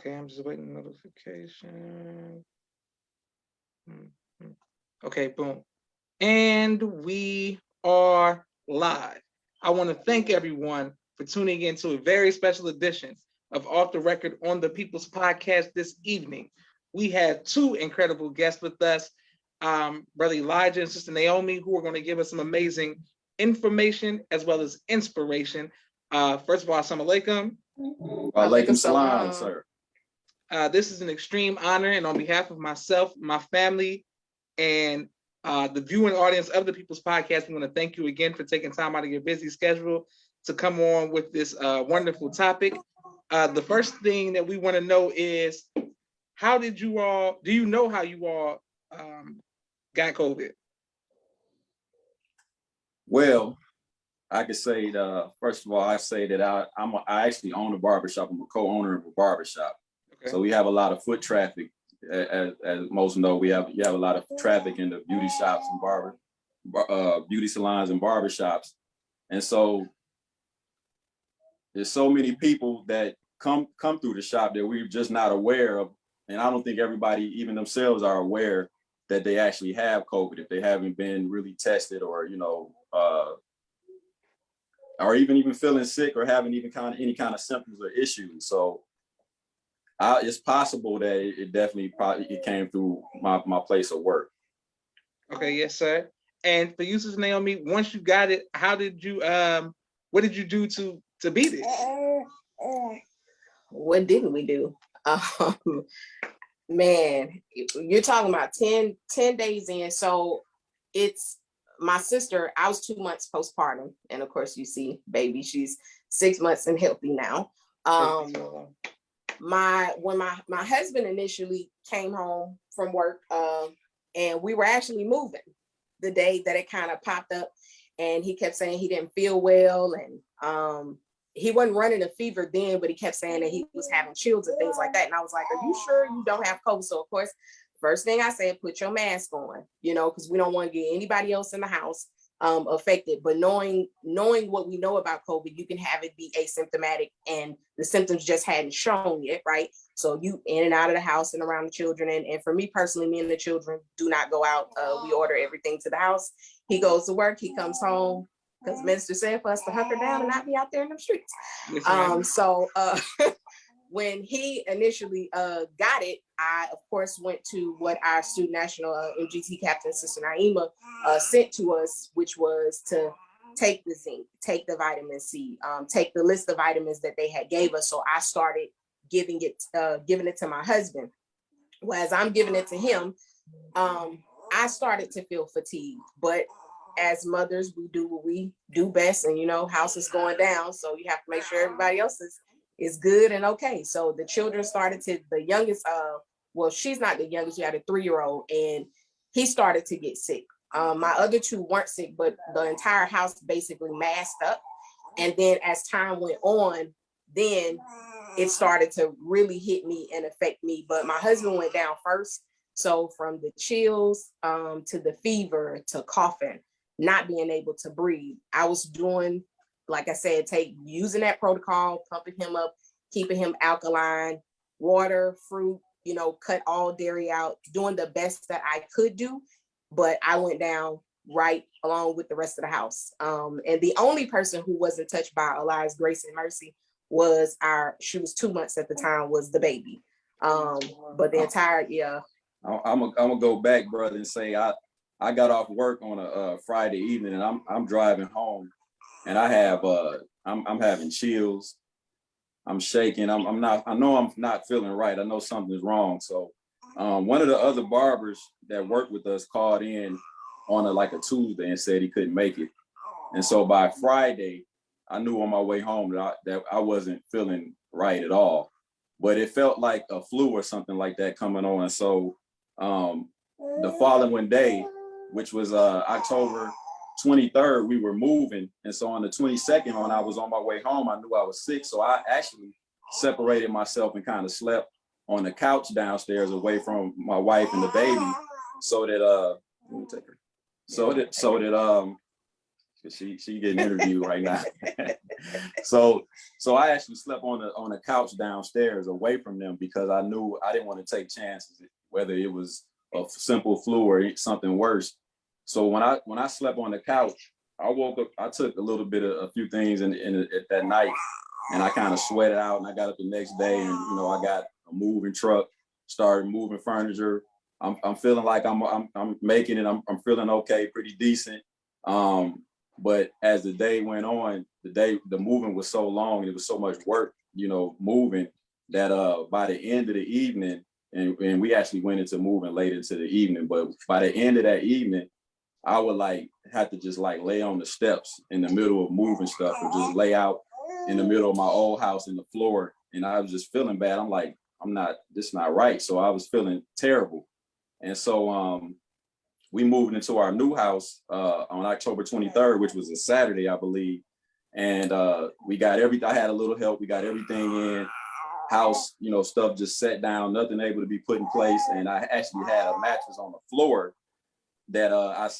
Okay, I'm just waiting notification. Okay, boom. And we are live. I want to thank everyone for tuning in to a very special edition of Off the Record on the People's Podcast this evening. We have two incredible guests with us, Brother Elijah and Sister Naomi, who are going to give us some amazing information as well as inspiration. First of all, assalamu alaikum. Walaikum salam, sir. This is an extreme honor, and on behalf of myself, my family, and the viewing audience of the People's Podcast, we want to thank you again for taking time out of your busy schedule to come on with this wonderful topic. The first thing that we want to know is, do you know how you all got COVID? Well, I could say, first of all, I say that I actually own a barbershop. I'm a co-owner of a barbershop. Okay. So we have a lot of foot traffic. As most know, you have a lot of traffic in the beauty shops and beauty salons and barbershops. And so there's so many people that come through the shop that we're just not aware of. And I don't think everybody, even themselves, are aware that they actually have COVID if they haven't been really tested, or, or even feeling sick or having any kind of symptoms or issues. So it's possible that it definitely it came through my place of work. Okay, yes, sir. And for you, Sister Naomi, once you got it, what did you do to beat it? What didn't we do? Man, you're talking about 10 days in. So it's my sister, I was 2 months postpartum. And of course, you see, baby, she's 6 months and healthy now. When my husband initially came home from work, and we were actually moving the day that it kind of popped up, and he kept saying he didn't feel well, and he wasn't running a fever then, but he kept saying that he was having chills and things like that. And I was like, are you sure you don't have COVID? So of course, first thing I said, put your mask on, because we don't want to get anybody else in the house affected. But knowing what we know about COVID, you can have it be asymptomatic and the symptoms just hadn't shown yet, right? So you in and out of the house and around the children. And for me personally, me and the children do not go out. We order everything to the house. He goes to work, he comes home, because minister said for us to hunker down and not be out there in the streets. When he initially got it, I, of course, went to what our student national MGT captain, Sister Naima, sent to us, which was to take the zinc, take the vitamin C, take the list of vitamins that they had gave us. So I started giving it to my husband. Well, as I'm giving it to him, I started to feel fatigued. But as mothers, we do what we do best, and house is going down, so you have to make sure everybody else is good and okay. So the children started to, the youngest, well, she's not the youngest, she had a 3-year-old, and he started to get sick. My other two weren't sick, but the entire house basically masked up. And then as time went on, then it started to really hit me and affect me. But my husband went down first. So from the chills to the fever to coughing, not being able to breathe, I was doing, like I said, using that protocol, pumping him up, keeping him alkaline, water, fruit, cut all dairy out, doing the best that I could do. But I went down right along with the rest of the house. And the only person who wasn't touched by Allah's grace and mercy was she was 2 months at the time, was the baby. But the entire, I'm gonna go back, brother, and say I got off work on a Friday evening, and I'm driving home, and I have I'm having chills, I'm shaking, I know I'm not feeling right. I know something's wrong. So one of the other barbers that worked with us called in on a Tuesday and said he couldn't make it. And so by Friday, I knew on my way home that I wasn't feeling right at all, but it felt like a flu or something like that coming on. So the following day, which was October 23rd, we were moving. And so on the 22nd, when I was on my way home, I knew I was sick. So I actually separated myself and kind of slept on the couch downstairs away from my wife and the baby, so that let me take her. So that she getting interviewed right now. So I actually slept on a couch downstairs away from them because I knew I didn't want to take chances, whether it was a simple flu or something worse. So when I slept on the couch, I woke up, I took a little bit of a few things at that night, and I kind of sweated out, and I got up the next day, and I got a moving truck, started moving furniture. I'm feeling like I'm making it. I'm feeling okay, pretty decent. But as the day went on, the moving was so long, and it was so much work, moving, that by the end of the evening, and we actually went into moving late into the evening, but by the end of that evening, I would have to just lay on the steps in the middle of moving stuff, or just lay out in the middle of my old house in the floor. And I was just feeling bad. I'm like, this is not right. So I was feeling terrible. And so we moved into our new house on October 23rd, which was a Saturday, I believe. And we got everything. I had a little help. We got everything in house, stuff just set down, nothing able to be put in place. And I actually had a mattress on the floor that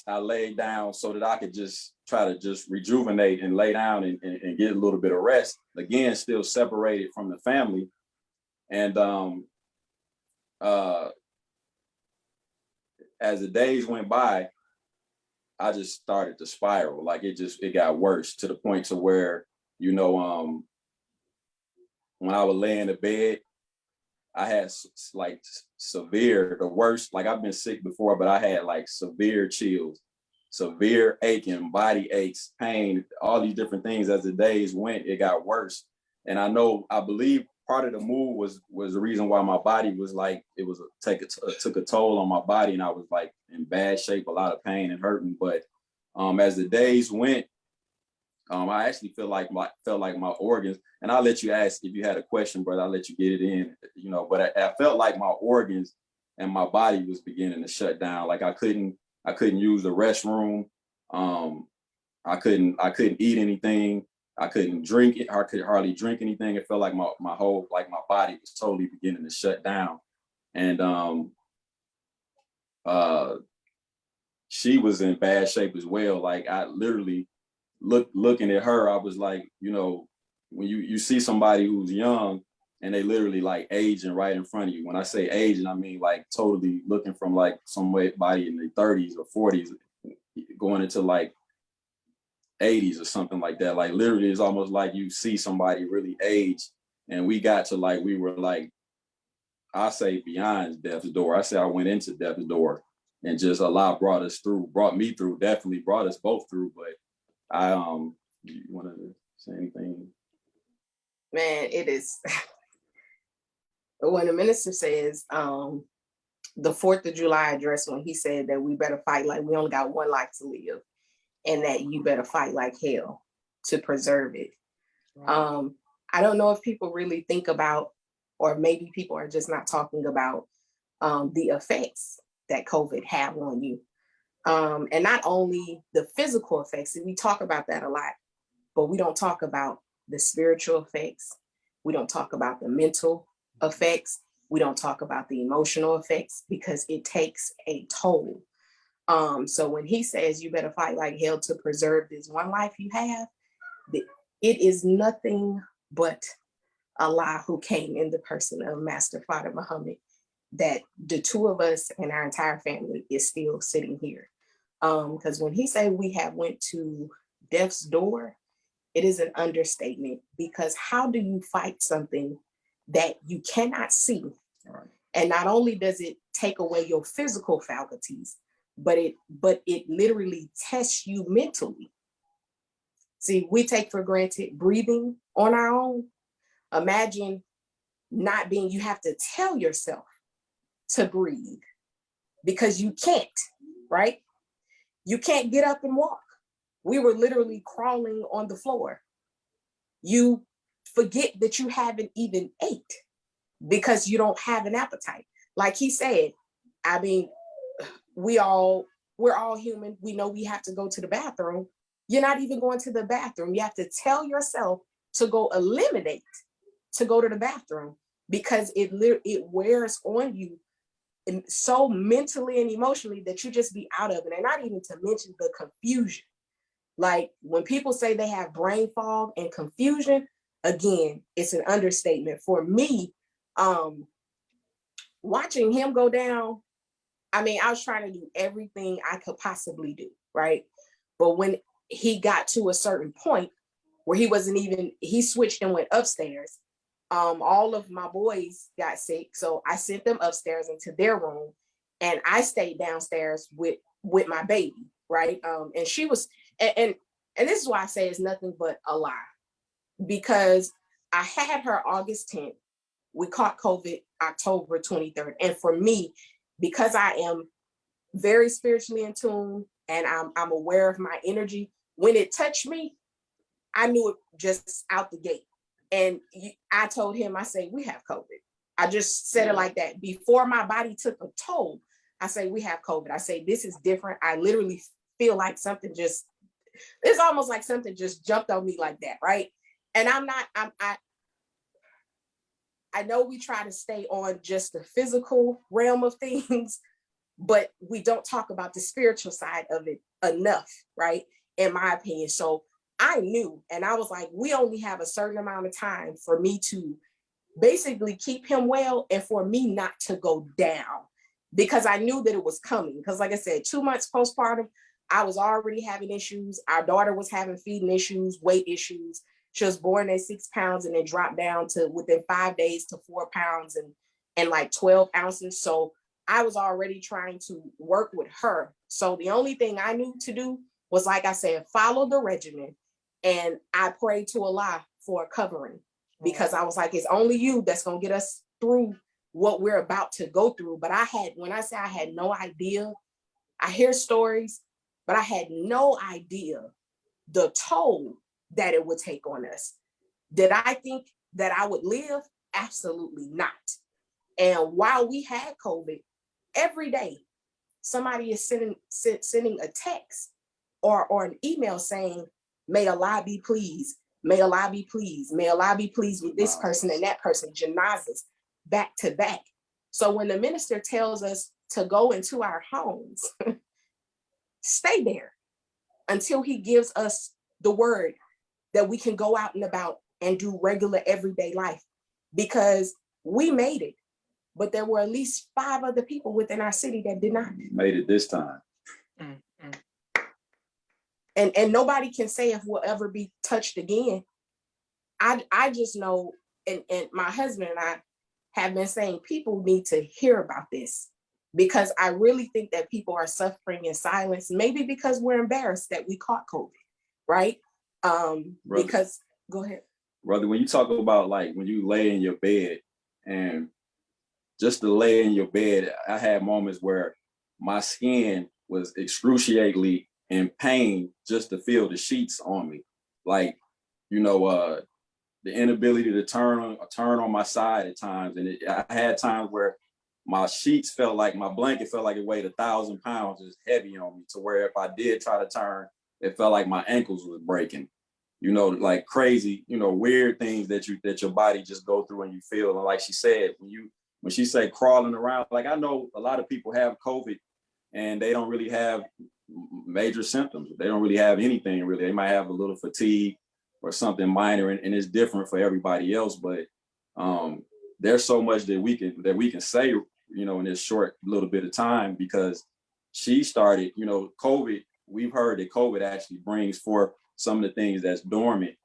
I laid down so that I could just try to just rejuvenate and lay down and get a little bit of rest. Again, still separated from the family. And as the days went by, I just started to spiral. It got worse to the point to where, when I would lay in the bed, I had severe, the worst, I've been sick before, but I had severe chills, severe aching, body aches, pain, all these different things. As the days went, it got worse. And I believe part of the move was the reason why my body was took a toll on my body, and I was in bad shape, a lot of pain and hurting. But as the days went, I actually felt like my organs, and I'll let you ask if you had a question, brother. I'll let you get it in, but I felt like my organs and my body was beginning to shut down. I couldn't use the restroom. I couldn't eat anything. I couldn't drink it. I could hardly drink anything. It felt like my whole, my body was totally beginning to shut down. And she was in bad shape as well. I literally looking at her, I was like, when you see somebody who's young and they literally aging right in front of you. When I say aging, I mean totally looking from somebody in their 30s or 40s going into 80s or something like that. Literally, it's almost like you see somebody really age. And we got to we were I say beyond death's door. I say I went into death's door, and just Allah brought me through, definitely brought us both through. But you want to say anything? Man, it is. When the minister says the 4th of July address, when he said that we better fight like we only got one life to live, and that you better fight like hell to preserve it. Right. I don't know if people really think about, or maybe people are just not talking about the effects that COVID have on you. And not only the physical effects, and we talk about that a lot, but we don't talk about the spiritual effects. We don't talk about the mental effects. We don't talk about the emotional effects, because it takes a toll. So when he says you better fight like hell to preserve this one life you have, it is nothing but Allah who came in the person of Master Father Muhammad, that the two of us and our entire family is still sitting here. Because when he said we have went to death's door, it is an understatement, because how do you fight something that you cannot see? Right. And not only does it take away your physical faculties, but it literally tests you mentally. See, we take for granted breathing on our own. Imagine not being, you have to tell yourself to breathe because you can't, right? You can't get up and walk. We were literally crawling on the floor. You forget that you haven't even ate because you don't have an appetite. Like he said, I mean, we're all human. We know we have to go to the bathroom. You're not even going to the bathroom. You have to tell yourself to go eliminate, to go to the bathroom, because it wears on you so mentally and emotionally that you just be out of it. And not even to mention the confusion. Like when people say they have brain fog and confusion, again, it's an understatement. For me, watching him go down, I mean, I was trying to do everything I could possibly do, right? But when he got to a certain point where he switched and went upstairs. All of my boys got sick, so I sent them upstairs into their room, and I stayed downstairs with my baby, right? And she was, and this is why I say it's nothing but a lie, because I had her August 10th. We caught COVID October 23rd, and for me, because I am very spiritually in tune and I'm aware of my energy, when it touched me, I knew it just out the gate. And I told him, I say, we have COVID. I just said it like that. Before my body took a toll, I say, we have COVID. I say, this is different. I literally feel like it's almost like something just jumped on me like that, right? And I know we try to stay on just the physical realm of things, but we don't talk about the spiritual side of it enough, right? In my opinion. So I knew, and I was like, we only have a certain amount of time for me to basically keep him well and for me not to go down, because I knew that it was coming. Because like I said, 2 months postpartum, I was already having issues. Our daughter was having feeding issues, weight issues. She was born at 6 pounds and then dropped down to within 5 days to 4 pounds and like 12 ounces. So I was already trying to work with her. So the only thing I knew to do was, like I said, follow the regimen. And I prayed to Allah for a covering, because I was like, it's only you that's going to get us through what we're about to go through. But when I say I had no idea, I hear stories, but I had no idea the toll that it would take on us. Did I think that I would live? Absolutely not. And while we had COVID, every day somebody is sending a text or an email saying, may Allah be pleased. May Allah be pleased. May Allah be pleased with this person and that person. Janazas back to back. So when the minister tells us to go into our homes, stay there until he gives us the word that we can go out and about and do regular everyday life, because we made it, but there were at least 5 other people within our city that did not. Made it this time. Mm-hmm. And nobody can say if we'll ever be touched again. I just know, and my husband and I have been saying people need to hear about this, because I really think that people are suffering in silence, maybe because we're embarrassed that we caught COVID, right? Because, go ahead. Brother, when you talk about like when you lay in your bed, and just to lay in your bed, I had moments where my skin was excruciatingly in pain just to feel the sheets on me. Like, the inability to turn on my side at times. And I had times where my sheets felt like, my blanket felt like it weighed 1,000 pounds. It was heavy on me, to where if I did try to turn, it felt like my ankles was breaking. Like crazy, weird things that your body just go through and you feel. And like she said, when she said crawling around, like I know a lot of people have COVID and they don't really have major symptoms. They don't really have anything really. They might have a little fatigue or something minor, and it's different for everybody else. But there's so much that we can say, in this short little bit of time, because she started, COVID. We've heard that COVID actually brings forth some of the things that's dormant,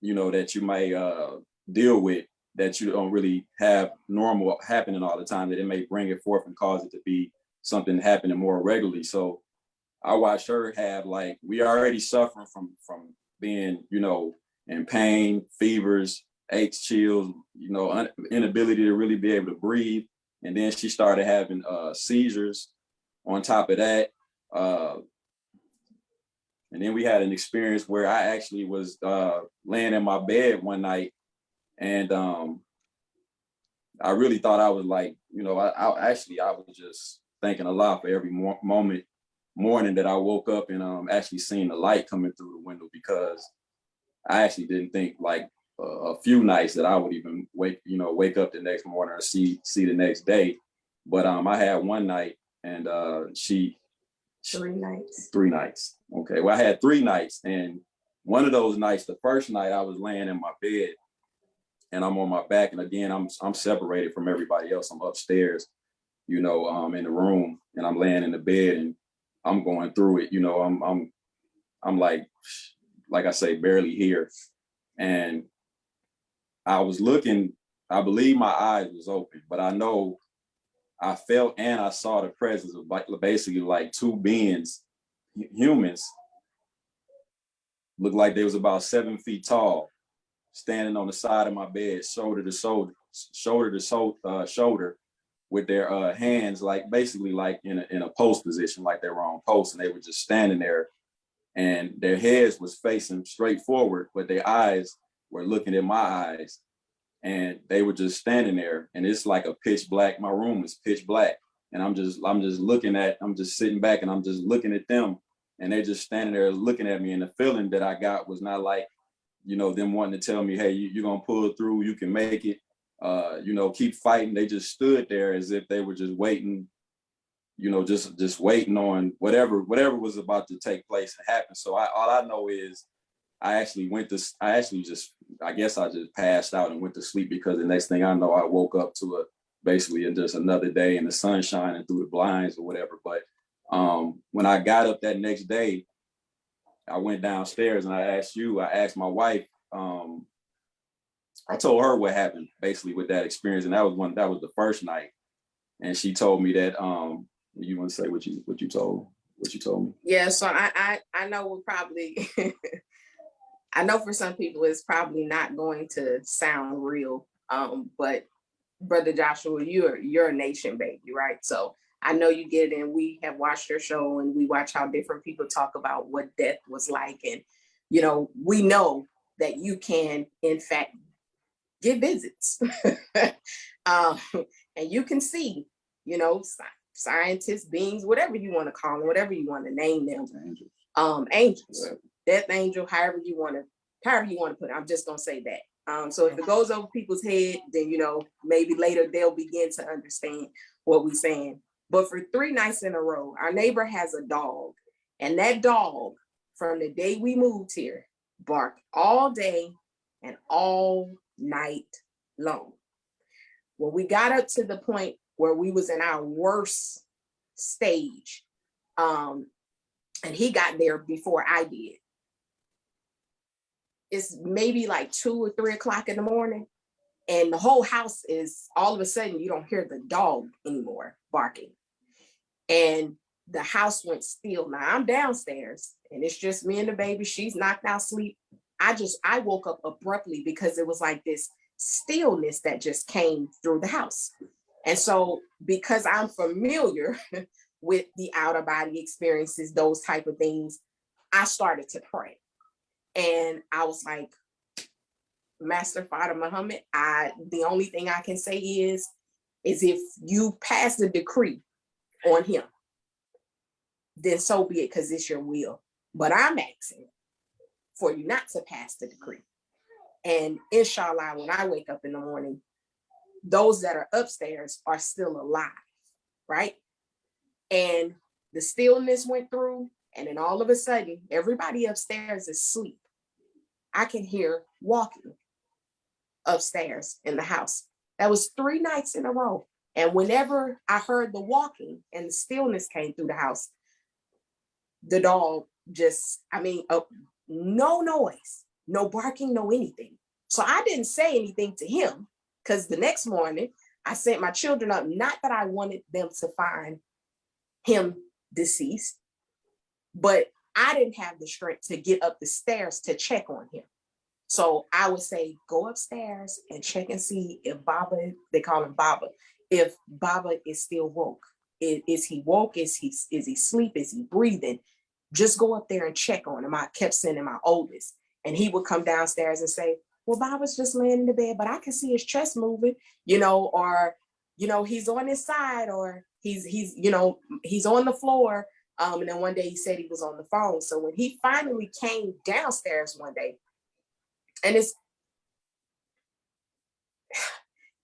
that you might deal with, that you don't really have normal happening all the time, that it may bring it forth and cause it to be something happening more regularly. So I watched her have, like, we already suffering from being, in pain, fevers, aches, chills, inability to really be able to breathe. And then she started having seizures on top of that. And then we had an experience where I actually was laying in my bed one night, and I really thought I was like, I was just thanking Allah for every morning that I woke up and actually seen the light coming through the window, because I actually didn't think like a few nights that I would even wake up the next morning or see the next day. But I had one night, and she 3 nights. 3 nights. Okay. Well, I had 3 nights, and one of those nights, the first night, I was laying in my bed, and I'm on my back, and again, I'm separated from everybody else. I'm upstairs, in the room, and I'm laying in the bed, and I'm going through it. I'm like I say, barely here, and I was looking. I believe my eyes was open, but I know I felt and I saw the presence of basically like 2 beings, humans, looked like they was about 7 feet tall, standing on the side of my bed, shoulder to shoulder, shoulder, with their hands like basically like in a post position, like they were on post, and they were just standing there, and their heads was facing straight forward, but their eyes were looking at my eyes, and they were just standing there, and it's like a pitch black. My room is pitch black, and I'm just sitting back, and I'm just looking at them, and they're just standing there looking at me, and the feeling that I got was not like, them wanting to tell me, hey, you're gonna pull through, you can make it, keep fighting. They just stood there as if they were just waiting, just waiting on whatever was about to take place and happen. So all I know is I guess I just passed out and went to sleep, because the next thing I know, I woke up to basically just another day and the sun shining through the blinds or whatever. But when I got up that next day, I went downstairs and I asked my wife, I told her what happened basically with that experience. And that was the first night. And she told me that, you want to say what you told me? Yeah, so I know we'll probably I know for some people it's probably not going to sound real. But Brother Joshua, you're a nation baby, right? So I know you get it, and we have watched your show, and we watch how different people talk about what death was like. And, we know that you can, in fact, get visits. And you can see, scientists, beings, whatever you want to call them, whatever you want to name them. Angels, death angel, however you want to put it. I'm just going to say that. So if it goes over people's head, then, maybe later they'll begin to understand what we're saying. But for 3 nights in a row, our neighbor has a dog, and that dog, from the day we moved here, barked all day and all night long. When we got up to the point where we was in our worst stage, and he got there before I did, it's maybe like 2 or 3 o'clock in the morning, and the whole house is, all of a sudden, you don't hear the dog anymore barking. And the house went still. Now I'm downstairs, and it's just me and the baby. She's knocked out sleep. I woke up abruptly because it was like this stillness that just came through the house. And so, because I'm familiar with the outer body experiences, those type of things, I started to pray. And I was like, Master Father Muhammad, the only thing I can say is if you pass the decree on him, then so be it, because it's your will. But I'm asking for you not to pass the decree. And inshallah, when I wake up in the morning, those that are upstairs are still alive, right? And the stillness went through, and then all of a sudden, everybody upstairs is asleep. I can hear walking upstairs in the house. That was 3 nights in a row. And whenever I heard the walking and the stillness came through the house, the dog just, no noise, no barking, no anything. So I didn't say anything to him, because the next morning I sent my children up, not that I wanted them to find him deceased, but I didn't have the strength to get up the stairs to check on him. So I would say, go upstairs and check and see if Baba, they call him Baba, if Baba is still woke. Is he woke? Is he asleep? Is he breathing? Just go up there and check on him. I kept sending my oldest, and he would come downstairs and say, well, Baba's just laying in the bed, but I can see his chest moving, or, he's on his side, or he's on the floor. And then one day he said he was on the phone. So when he finally came downstairs one day, and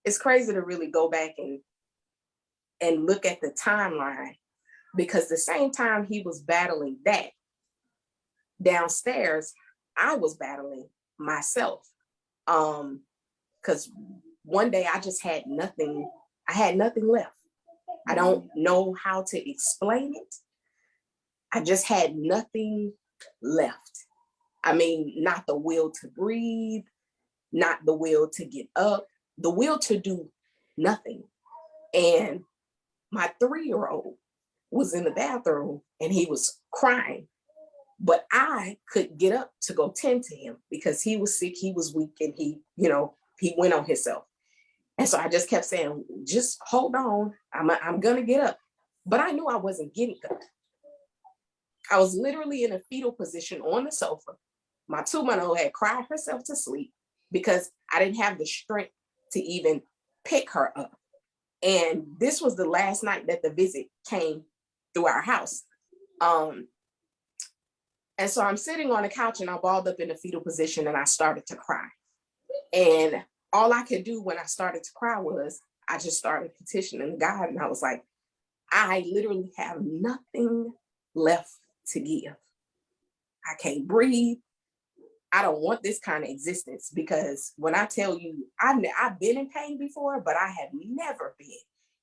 it's crazy to really go back and look at the timeline. because the same time he was battling that, downstairs, I was battling myself. Because one day I just had nothing, I had nothing left. I don't know how to explain it. I just had nothing left. I mean, not the will to breathe, not the will to get up, the will to do nothing. And my 3-year-old was in the bathroom and he was crying, but I couldn't get up to go tend to him because he was sick, he was weak, and he went on himself. And so I just kept saying, just hold on, I'm gonna get up. But I knew I wasn't getting up. I was literally in a fetal position on the sofa. My 2-month-old had cried herself to sleep because I didn't have the strength to even pick her up. And this was the last night that the visit came through our house. And so I'm sitting on the couch and I balled up in a fetal position and I started to cry. And all I could do when I started to cry was I just started petitioning God. And I was like, I literally have nothing left to give. I can't breathe. I don't want this kind of existence, because when I tell you, I've been in pain before, but I have never been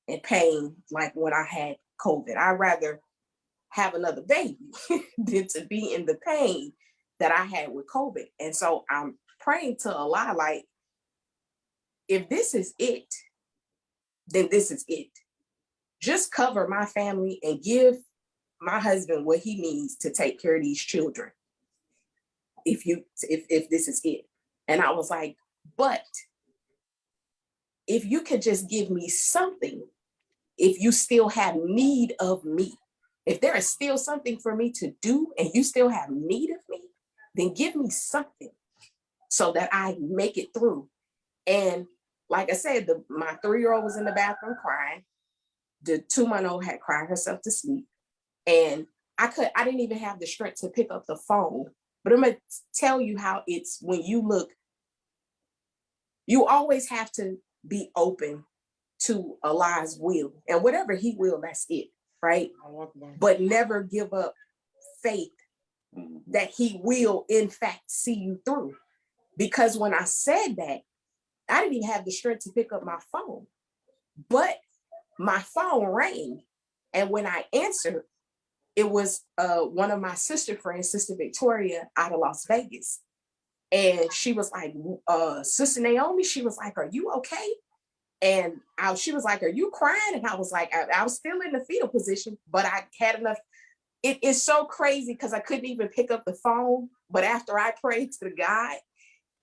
in pain like when I had COVID. I'd rather have another baby than to be in the pain that I had with COVID. And so I'm praying to Allah, like, if this is it, then this is it. Just cover my family and give my husband what he needs to take care of these children. If this is it. And I was like, but if you could just give me something, if you still have need of me, if there is still something for me to do and you still have need of me, then give me something so that I make it through. And like I said, my 3-year-old was in the bathroom crying. The 2-month-old had cried herself to sleep. And I didn't even have the strength to pick up the phone. But I'm going to tell you how it's when you look, you always have to be open to Allah's will. And whatever he will, that's it, right? But never give up faith that he will, in fact, see you through. Because when I said that, I didn't even have the strength to pick up my phone. But my phone rang. And when I answered, it was one of my sister friends, Sister Victoria, out of Las Vegas. And she was like, Sister Naomi, she was like, are you okay? And she was like, are you crying? And I was like, I was still in the fetal position, but I had enough. It is so crazy because I couldn't even pick up the phone. But after I prayed to the God,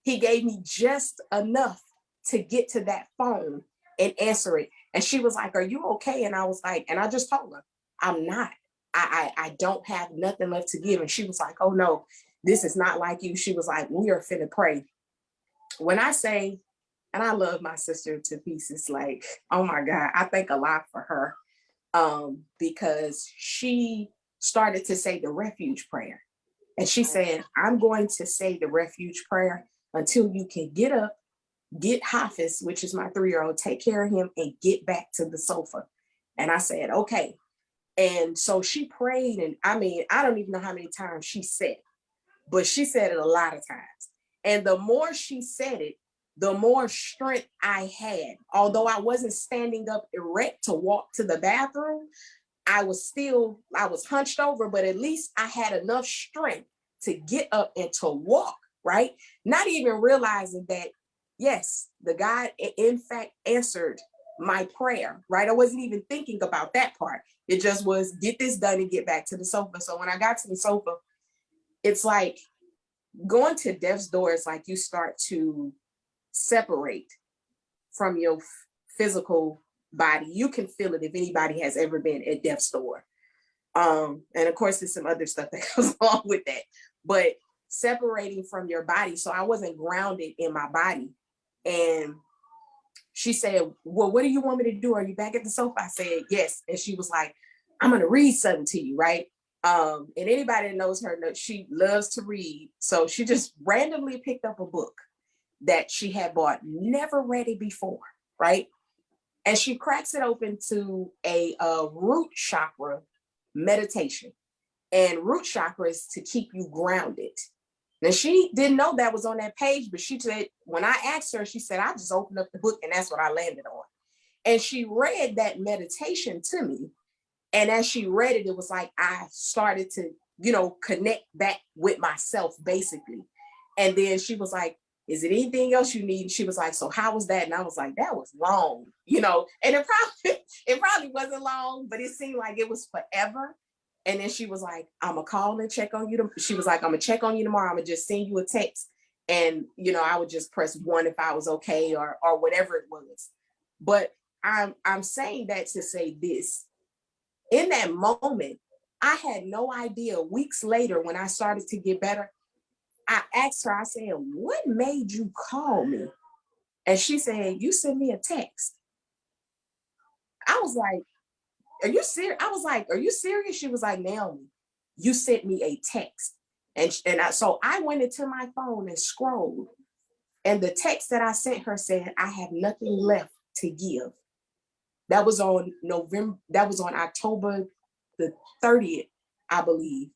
he gave me just enough to get to that phone and answer it. And she was like, are you okay? And I was like, and I just told her, I'm not. I don't have nothing left to give. And she was like, oh no, this is not like you. She was like, we are finna pray. When I say, and I love my sister to pieces, like, oh my God, I thank a lot for her, because she started to say the refuge prayer. And she said, I'm going to say the refuge prayer until you can get up, get Hafiz, which is my 3-year-old, take care of him and get back to the sofa. And I said, okay. And so she prayed, and I mean, I don't even know how many times she said it, but she said it a lot of times. And the more she said it, the more strength I had. Although I wasn't standing up erect to walk to the bathroom, I was hunched over, but at least I had enough strength to get up and to walk, right? Not even realizing that, yes, the God in fact answered my prayer, right? I wasn't even thinking about that part. It just was get this done and get back to the sofa. So when I got to the sofa, it's like going to death's door is like you start to separate from your physical body. You can feel it if anybody has ever been at death's door. And of course, there's some other stuff that goes along with that, but separating from your body. So I wasn't grounded in my body. And she said, well, what do you want me to do? Are you back at the sofa? I said, yes. And she was like, I'm going to read something to you, right? And anybody that knows her, she loves to read. So she just randomly picked up a book that she had bought, never read it before, right? And she cracks it open to a root chakra meditation. And root chakra is to keep you grounded. Now, she didn't know that was on that page, but she said, when I asked her, she said, I just opened up the book and that's what I landed on. And she read that meditation to me. And as she read it, it was like I started to, connect back with myself, basically. And then she was like, is it anything else you need? And she was like, so how was that? And I was like, that was long, and it probably wasn't long, but it seemed like it was forever. And then she was like, I'm gonna call and check on you. She was like, I'm gonna check on you tomorrow. I'm gonna just send you a text. And, I would just press 1 if I was okay or whatever it was. But I'm saying that to say this. In that moment, I had no idea. Weeks later, when I started to get better, I asked her, I said, what made you call me? And she said, you sent me a text. I was like, are you serious? I was like, are you serious? She was like, Naomi, you sent me a text. So I went into my phone and scrolled. And the text that I sent her said, I have nothing left to give. That was on October the 30th, I believe.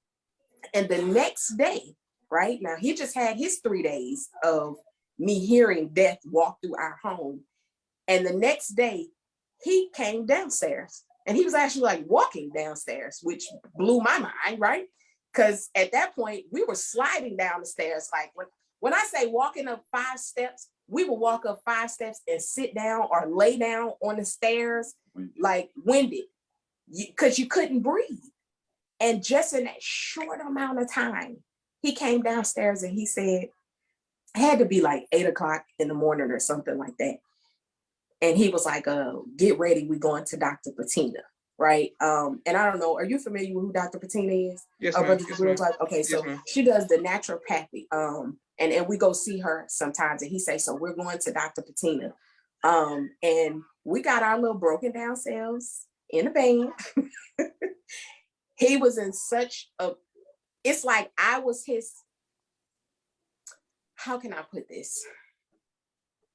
And the next day, right now, he just had his 3 days of me hearing death walk through our home. And the next day, he came downstairs and he was actually like walking downstairs, which blew my mind, right? Because at that point, we were sliding down the stairs. Like when I say walking up 5 steps, we would walk up 5 steps and sit down or lay down on the stairs, like winded, because you couldn't breathe. And just in that short amount of time, he came downstairs and he said, it had to be like 8:00 in the morning or something like that. And he was like, get ready, we're going to Dr. Patina, right? And I don't know, are you familiar with who Dr. Patina is? Yes, ma'am. Okay, yes, so ma'am. She does the naturopathy. And we go see her sometimes. And he say, so we're going to Dr. Patina. And we got our little broken down selves in a band. He was in it's like I was his, how can I put this?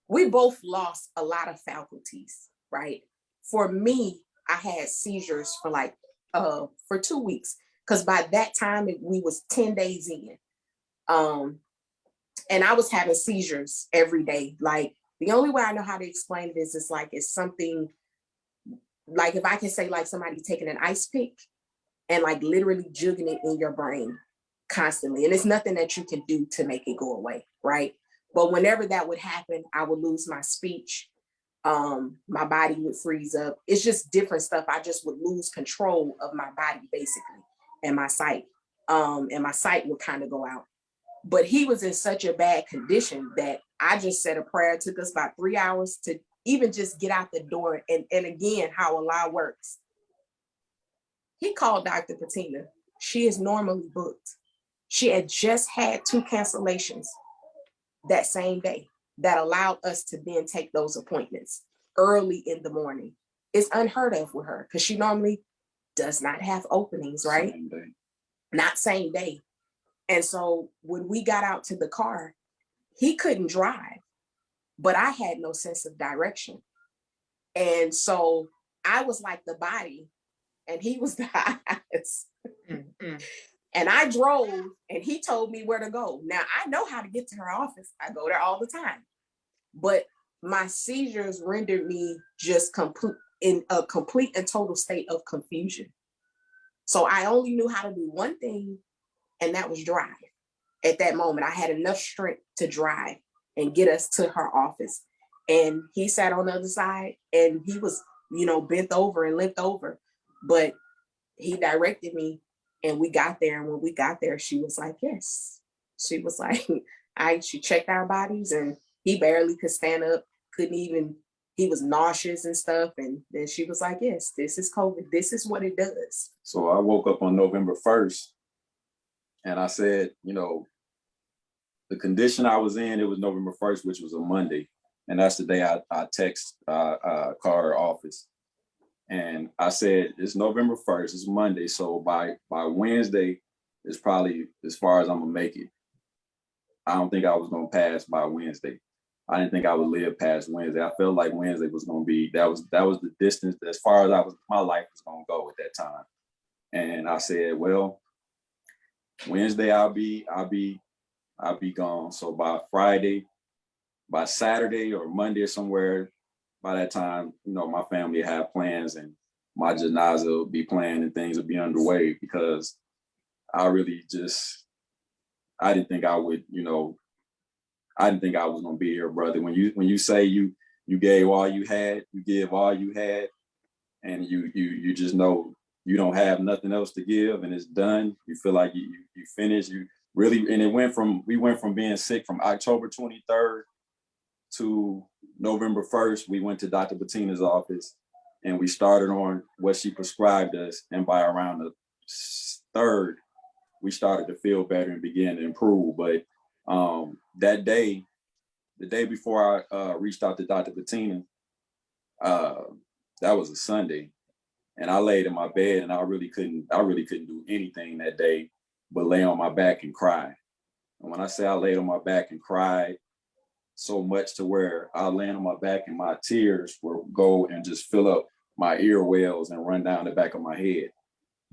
We both lost a lot of faculties, right? For me, I had seizures for 2 weeks, because by that time we was 10 days in. And I was having seizures every day. Like, the only way I know how to explain this is like, it's something like, if I can say like somebody taking an ice pick and like literally jugging it in your brain constantly. And it's nothing that you can do to make it go away, right? But whenever that would happen, I would lose my speech. My body would freeze up. It's just different stuff. I just would lose control of my body, basically, and my sight. And my sight would kind of go out. But he was in such a bad condition that I just said a prayer. It took us about 3 hours to even just get out the door. And again, how Allah works. He called Dr. Patina. She is normally booked. She had just had 2 cancellations that same day that allowed us to then take those appointments early in the morning. It's unheard of with her because she normally does not have openings, right? Same day. Not same day. And so when we got out to the car, he couldn't drive, but I had no sense of direction. And so I was like the body and he was the eyes. Mm-hmm. And I drove and he told me where to go. Now I know how to get to her office. I go there all the time. But my seizures rendered me just in a complete and total state of confusion. So I only knew how to do one thing, and that was drive. At that moment, I had enough strength to drive and get us to her office. And he sat on the other side and he was, bent over and limped over. But he directed me and we got there. And when we got there, she was like, yes. She was like, she checked our bodies and he barely could stand up, he was nauseous and stuff. And then she was like, yes, this is COVID. This is what it does. So I woke up on November 1st and I said, the condition I was in, it was November 1st, which was a Monday. And that's the day I called her office. And I said, it's November 1st, it's Monday. So by Wednesday, it's probably as far as I'm gonna make it. I don't think I was gonna pass by Wednesday. I didn't think I would live past Wednesday. I felt like Wednesday was gonna be, that was the distance as far as my life was gonna go at that time. And I said, well, Wednesday I'll be gone. So by Friday, by Saturday or Monday or somewhere, by that time, you know, my family have plans and my janaza will be planned and things will be underway, because I really just, I didn't think I would, you know, I didn't think I was gonna be here, brother. When you say you gave all you had, you give all you had, and you just know you don't have nothing else to give, and it's done. You feel like you finished. You really, and we went from being sick from October 23rd to November 1st. We went to Dr. Bettina's office, and we started on what she prescribed us. And by around the 3rd, we started to feel better and began to improve. But that day, the day before I reached out to Dr. Bettina, that was a Sunday, and I laid in my bed, and I really couldn't do anything that day but lay on my back and cry. And when I say I laid on my back and cried so much to where I lay on my back and my tears would go and just fill up my ear wells and run down the back of my head.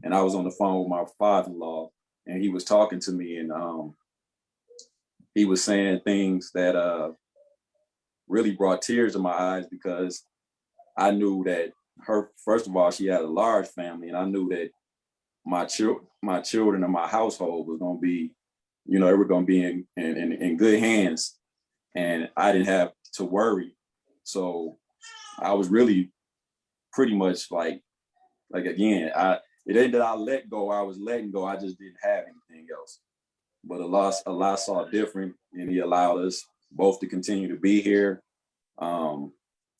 And I was on the phone with my father-in-law, and he was talking to me, and he was saying things that really brought tears to my eyes, because I knew that her, first of all, she had a large family, and I knew that my children and my household was going to be, you know, they were going to be in good hands, and I didn't have to worry. So I was really pretty much like again, it ain't that I let go, I was letting go. I just didn't have anything else. But Allah saw different, and He allowed us both to continue to be here.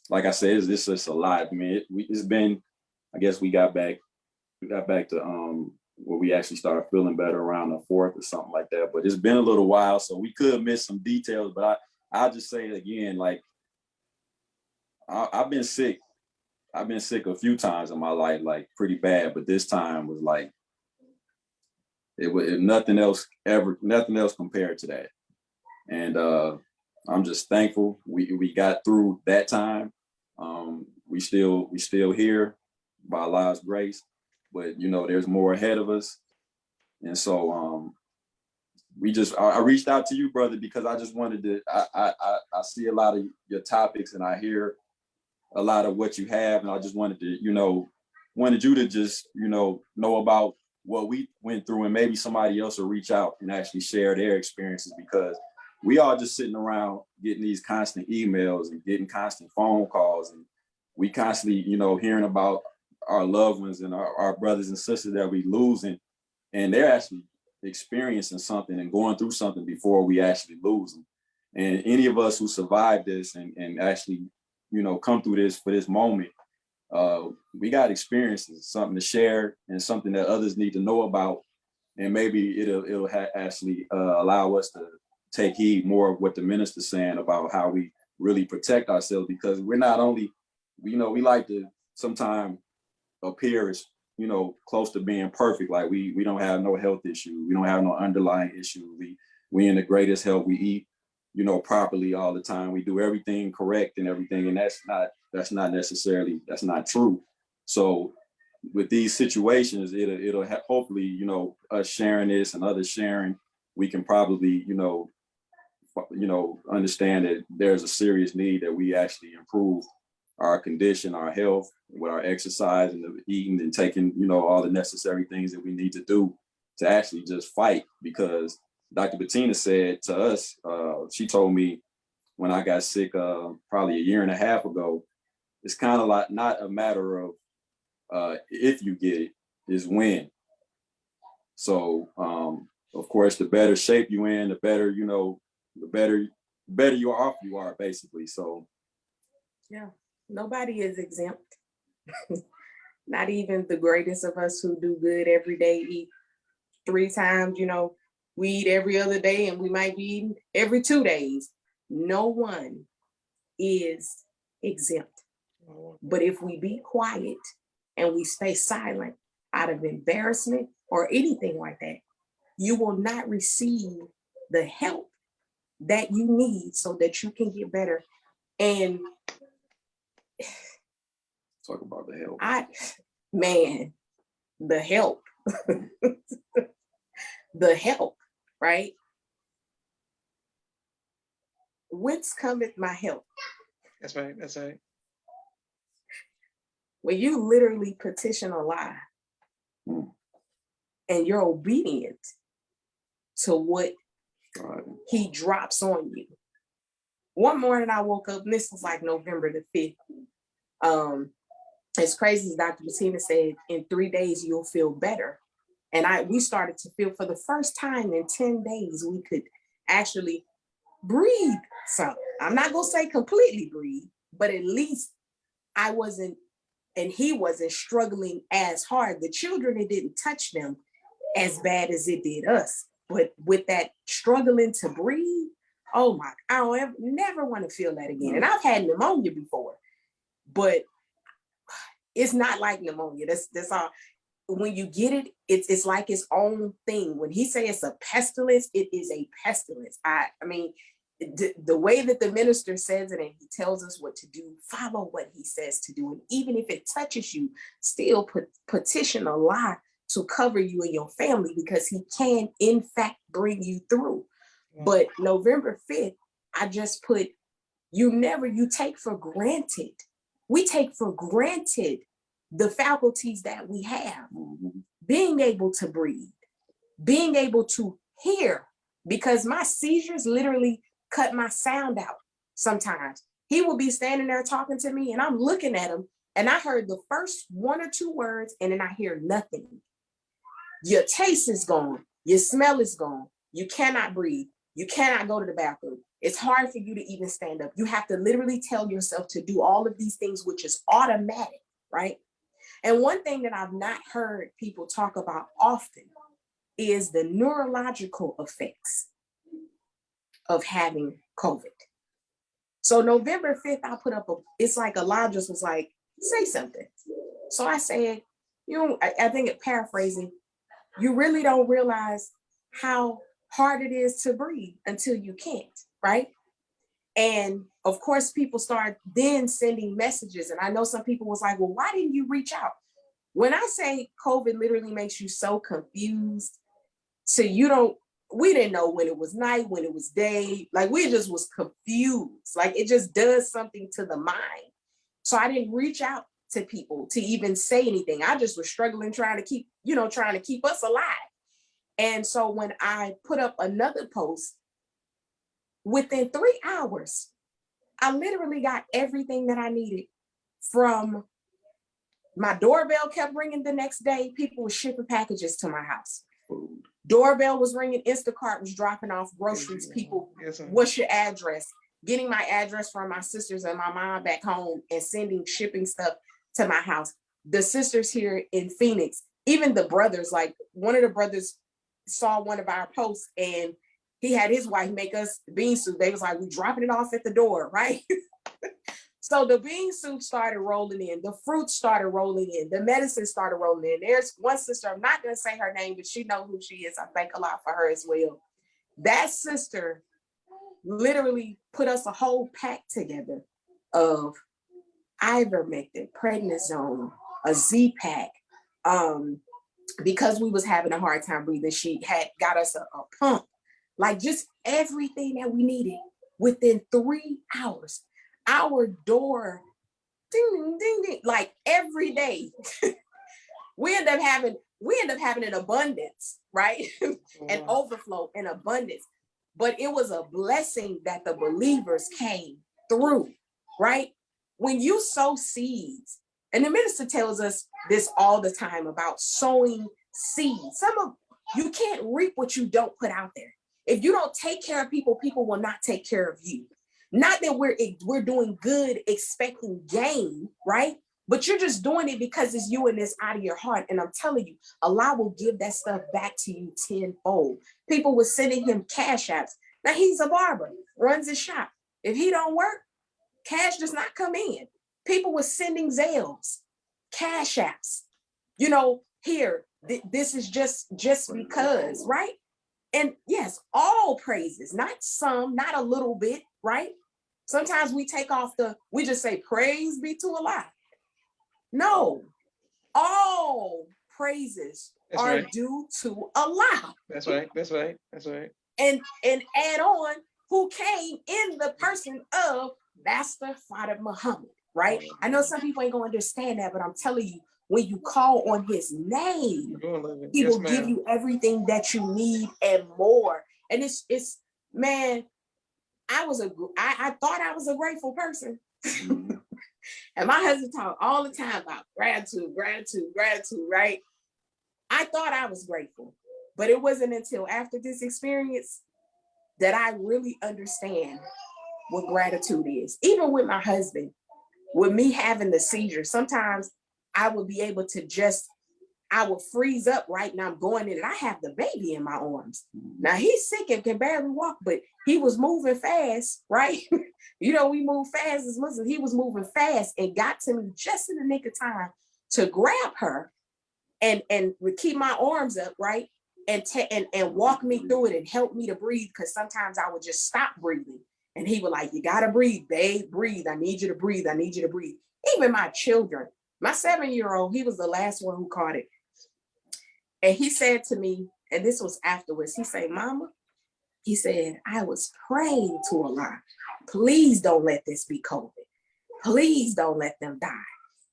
Like I said, it's just a lot. I mean, it's been, I guess we got back to where we actually started feeling better around the 4th or something like that. But it's been a little while, so we could miss some details. But I'll just say it again, like I've been sick. I've been sick a few times in my life, like pretty bad. But this time was like it was nothing else compared to that. And I'm just thankful we got through that time. We still here by Allah's grace, but you know there's more ahead of us. And so I reached out to you, brother, because I just wanted to. I see a lot of your topics, and I hear a lot of what you have, and I just wanted to, wanted you to just, know about what we went through, and maybe somebody else will reach out and actually share their experiences, because we all just sitting around getting these constant emails and getting constant phone calls, and we constantly, hearing about our loved ones and our brothers and sisters that we losing, and they're actually experiencing something and going through something before we actually lose them. And any of us who survived this and actually, come through this for this moment, we got experiences, something to share and something that others need to know about. And maybe it'll actually allow us to take heed more of what the minister's saying about how we really protect ourselves, because we're not only, we like to sometimes appear as, close to being perfect. Like we don't have no health issue. We don't have no underlying issue. We in the greatest health. We eat, properly all the time. We do everything correct and everything. And that's not true. So with these situations, it'll hopefully, us sharing this and others sharing, we can probably, understand that there's a serious need that we actually improve our condition, our health, with our exercise and the eating and taking, all the necessary things that we need to do to actually just fight. Because Dr. Bettina said to us, she told me when I got sick probably a year and a half ago, it's kind of like not a matter of if you get it, is when. So of course, the better shape you in, the better, the better you are basically. So yeah, nobody is exempt. Not even the greatest of us who do good every day, eat 3 times, we eat every other day, and we might be eating every 2 days. No one is exempt. But if we be quiet and we stay silent out of embarrassment or anything like that, you will not receive the help that you need so that you can get better. And talk about the help. the help. the help, right? Whence cometh my help? That's right. That's right. When you literally petition Allah and you're obedient to what he drops on you. One morning I woke up, and this was like November the 5th. As crazy as Dr. Bettina said, in 3 days you'll feel better. And we started to feel for the first time in 10 days, we could actually breathe some. I'm not gonna say completely breathe, but at least I wasn't, and he wasn't struggling as hard. The children, it didn't touch them as bad as it did us. But with that struggling to breathe, oh my, I don't never want to feel that again. And I've had pneumonia before, but it's not like pneumonia. That's all. When you get it, it's like its own thing. When he say it's a pestilence, it is a pestilence. I mean, the way that the minister says it and he tells us what to do, follow what he says to do. And even if it touches you, still petition Allah to cover you and your family, because he can, in fact, bring you through. But November 5th, I just put, you take for granted. We take for granted the faculties that we have, being able to breathe, being able to hear, because my seizures literally cut my sound out sometimes. He will be standing there talking to me and I'm looking at him and I heard the first 1 or 2 words and then I hear nothing. Your taste is gone. Your smell is gone. You cannot breathe. You cannot go to the bathroom. It's hard for you to even stand up. You have to literally tell yourself to do all of these things, which is automatic, right? And one thing that I've not heard people talk about often is the neurological effects of having COVID. So November 5th, I put up it's like Elijah was like, say something. So I said, I think it paraphrasing, you really don't realize how hard it is to breathe until you can't, right? And of course, people start then sending messages. And I know some people was like, well, why didn't you reach out? When I say COVID literally makes you so confused, so we didn't know when it was night, when it was day, like we just was confused. Like it just does something to the mind. So I didn't reach out to people to even say anything. I just was struggling, trying to keep us alive. And so when I put up another post, within 3 hours, I literally got everything that I needed. From my doorbell kept ringing the next day. People were shipping packages to my house. Doorbell was ringing. Instacart was dropping off groceries. People, what's your address? Getting my address from my sisters and my mom back home and shipping stuff to my house. The sisters here in Phoenix, even the brothers, like one of the brothers saw one of our posts and he had his wife make us bean soup. They was like, we dropping it off at the door, right? So the bean soup started rolling in, the fruit started rolling in, the medicine started rolling in. There's one sister, I'm not gonna say her name, but she knows who she is. I thank a lot for her as well. That sister literally put us a whole pack together of ivermectin, prednisone, a Z-Pack. Because we was having a hard time breathing, she had got us a pump, like just everything that we needed within 3 hours. Our door, ding, ding, ding, ding, like every day. we end up having an abundance, right? An overflow, an abundance. But it was a blessing that the believers came through, right? When you sow seeds, and the minister tells us this all the time about sowing seeds. You can't reap what you don't put out there. If you don't take care of people, people will not take care of you. Not that we're doing good expecting gain, right? But you're just doing it because it's you and it's out of your heart. And I'm telling you, Allah will give that stuff back to you tenfold. People were sending him cash apps. Now he's a barber, runs his shop. If he don't work, cash does not come in. People were sending Zales, cash apps. Here, this is just because, right? And yes, all praises, not some, not a little bit, right? Sometimes we we just say, praise be to Allah. No, all praises That's are right. due to Allah. That's right. That's right. That's right. And add on who came in the person of Master Father Muhammad, right? I know some people ain't gonna understand that, but I'm telling you, when you call on his name, he Yes, will give ma'am. you everything that you need and more. And it's man, I thought I was a grateful person. Mhm. And my husband talked all the time about gratitude, gratitude, gratitude, right? I thought I was grateful, but it wasn't until after this experience that I really understand what gratitude is. Even with my husband, with me having the seizure, sometimes I would be able to I would freeze up, right? And I'm going in and I have the baby in my arms. Now he's sick and can barely walk, but he was moving fast, right? You know, we move fast as Muslims. He was moving fast and got to me just in the nick of time to grab her and would keep my arms up, right? And walk me through it and help me to breathe. Cause sometimes I would just stop breathing. And he would like, you gotta breathe, babe, breathe. I need you to breathe. I need you to breathe. Even my children, my 7-year-old, he was the last one who caught it. And he said to me, and this was afterwards, he said, Mama, he said, I was praying to Allah. Please don't let this be COVID. Please don't let them die.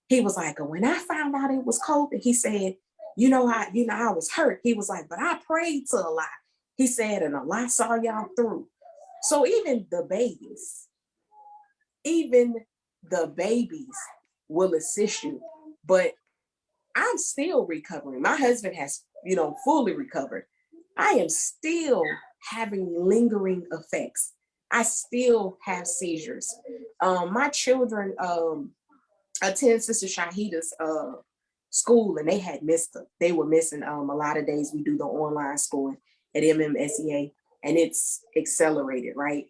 He was like, when I found out it was COVID, he said, I was hurt. He was like, but I prayed to Allah. He said, and Allah saw y'all through. So even the babies will assist you. But I'm still recovering. My husband has, fully recovered. I am still having lingering effects. I still have seizures. My children attend Sister Shahida's school, and they had missed them. They were missing a lot of days. We do the online schooling at MMSEA, and it's accelerated, right?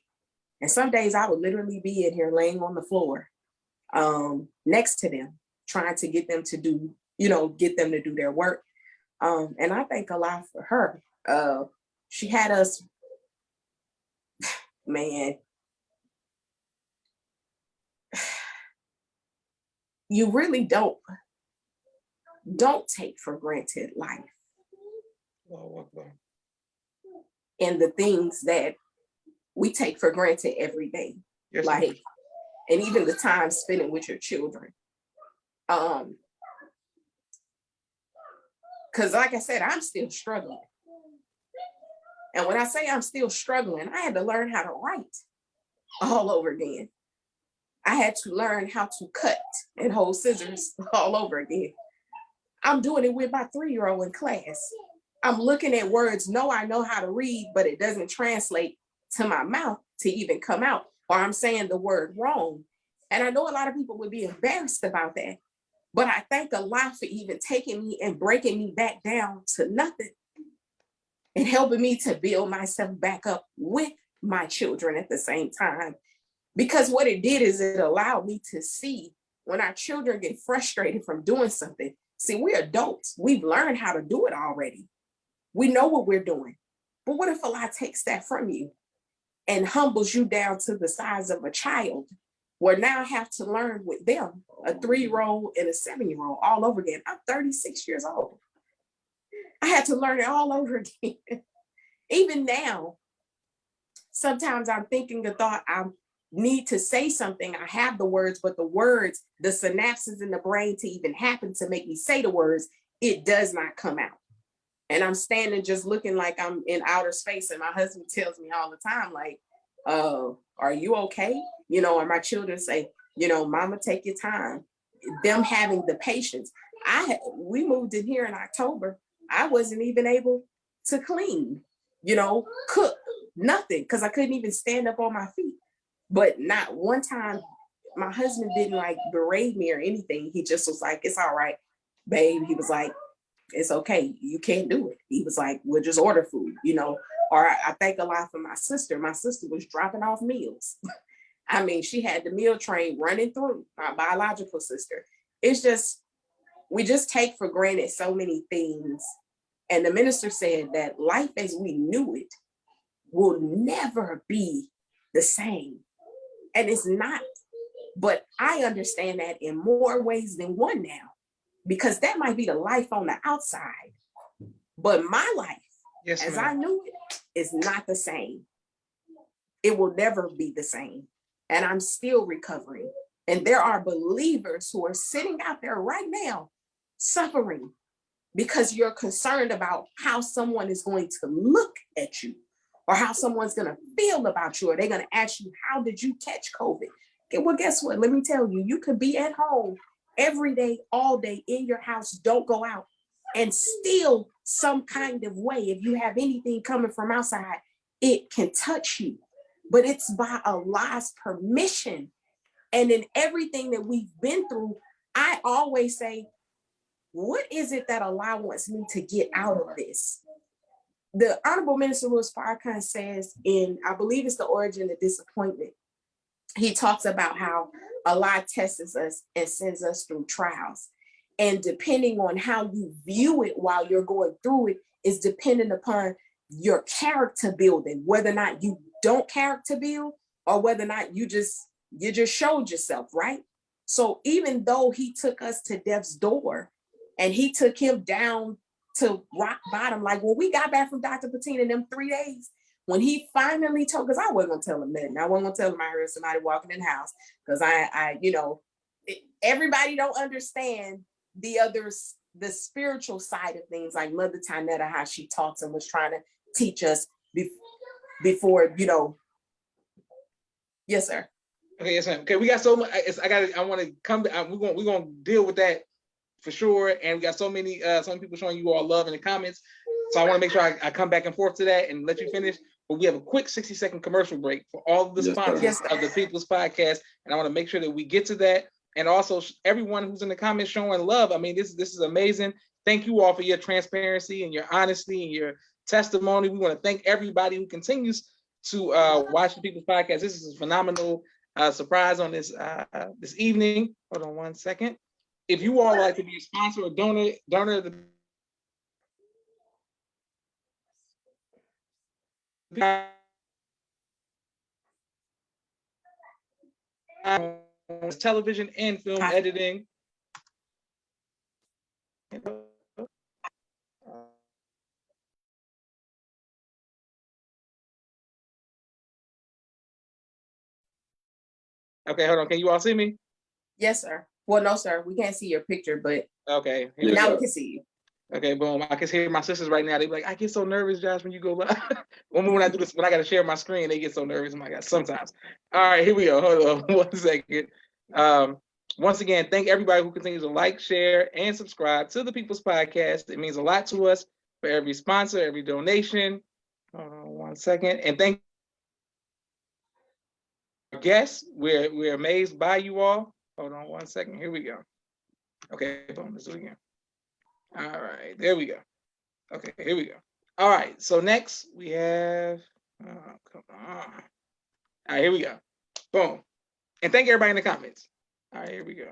And some days I would literally be in here laying on the floor next to them, trying to get them to do, get them to do their work. And I thank Allah for her. She had us, man, you really don't take for granted life and the things that we take for granted every day. Yes, like, ma'am. and even the time spent with your children. Because like I said, I'm still struggling. And when I say I'm still struggling, I had to learn how to write all over again. I had to learn how to cut and hold scissors all over again. I'm doing it with my 3-year-old in class. I'm looking at words. No, I know how to read, but it doesn't translate to my mouth to even come out, or I'm saying the word wrong. And I know a lot of people would be embarrassed about that, but I thank Allah for even taking me and breaking me back down to nothing and helping me to build myself back up with my children at the same time. Because what it did is it allowed me to see when our children get frustrated from doing something. See, we're adults. We've learned how to do it already. We know what we're doing. But what if Allah takes that from you and humbles you down to the size of a child, where now I have to learn with them, a 3-year-old and a 7-year-old, all over again? I'm 36 years old. I had to learn it all over again. Even now, sometimes I'm thinking the thought, I need to say something. I have the words, but the words, the synapses in the brain to even happen to make me say the words, it does not come out. And I'm standing just looking like I'm in outer space. And my husband tells me all the time, like, are you okay? Or my children say, Mama, take your time. Them having the patience. We moved in here in October. I wasn't even able to clean, cook, nothing, because I couldn't even stand up on my feet. But not one time my husband didn't like berate me or anything. He just was like, it's all right, babe. He was like, it's okay. You can't do it. He was like, we'll just order food, Or I thank a lot for my sister. My sister was dropping off meals. I mean, she had the meal train running through, my biological sister. It's just, we just take for granted so many things. And the minister said that life as we knew it will never be the same. And it's not. But I understand that in more ways than one now, because that might be the life on the outside. But my life, Yes, as ma'am. I knew it, is not the same. It will never be the same. And I'm still recovering. And there are believers who are sitting out there right now suffering because you're concerned about how someone is going to look at you or how someone's going to feel about you. Or they're going to ask you, how did you catch COVID? Okay, well, guess what? Let me tell you, you could be at home every day, all day in your house, don't go out, and still some kind of way, if you have anything coming from outside, it can touch you. But it's by Allah's permission. And in everything that we've been through, I always say, what is it that Allah wants me to get out of this? The Honorable Minister Louis Farrakhan says in, I believe it's The Origin of Disappointment, he talks about how Allah tests us and sends us through trials. And depending on how you view it while you're going through it is dependent upon your character building, whether or not you don't character build or whether or not you just showed yourself, right? So even though he took us to death's door and he took him down to rock bottom, like when we got back from Dr. Patina in them 3 days, when he finally told, because I wasn't gonna tell him nothing. I wasn't gonna tell him I heard somebody walking in the house, because I everybody don't understand the spiritual side of things, like Mother Tanetta, how she talks and was trying to teach us before, Yes, sir. Okay, yes, ma'am. Okay, we got so much. I want to come. We're gonna deal with that for sure. And we got so many people showing you all love in the comments. So I want to make sure I come back and forth to that and let you finish. But we have a quick 60-second commercial break for all of the sponsors of the People's Podcast, and I want to make sure that we get to that. And also everyone who's in the comments showing love. I mean, this is amazing. Thank you all for your transparency and your honesty and your testimony. We want to thank everybody who continues to watch the People's Podcast. This is a phenomenal surprise on this evening. Hold on one second. If you all like to be a sponsor or donor of the television and film editing. Okay, hold on. Can you all see me? Yes, sir. Well, no, sir. We can't see your picture, but okay. Now we can see you. Okay, boom. I can hear my sisters right now. They be like, I get so nervous, Josh, when you go live. when I do this, when I got to share my screen, they get so nervous. Oh my God, sometimes. All right, here we go. Hold on 1 second. Once again, thank everybody who continues to like, share, and subscribe to the People's Podcast. It means a lot to us for every sponsor, every donation. Hold on 1 second. And thank our guests. We're amazed by you all. Hold on 1 second. Here we go. Okay, boom. Let's do it again. All right, there we go. Okay, here we go. All right, so next we have, oh, come on. All right, here we go. Boom. And thank everybody in the comments. All right, here we go.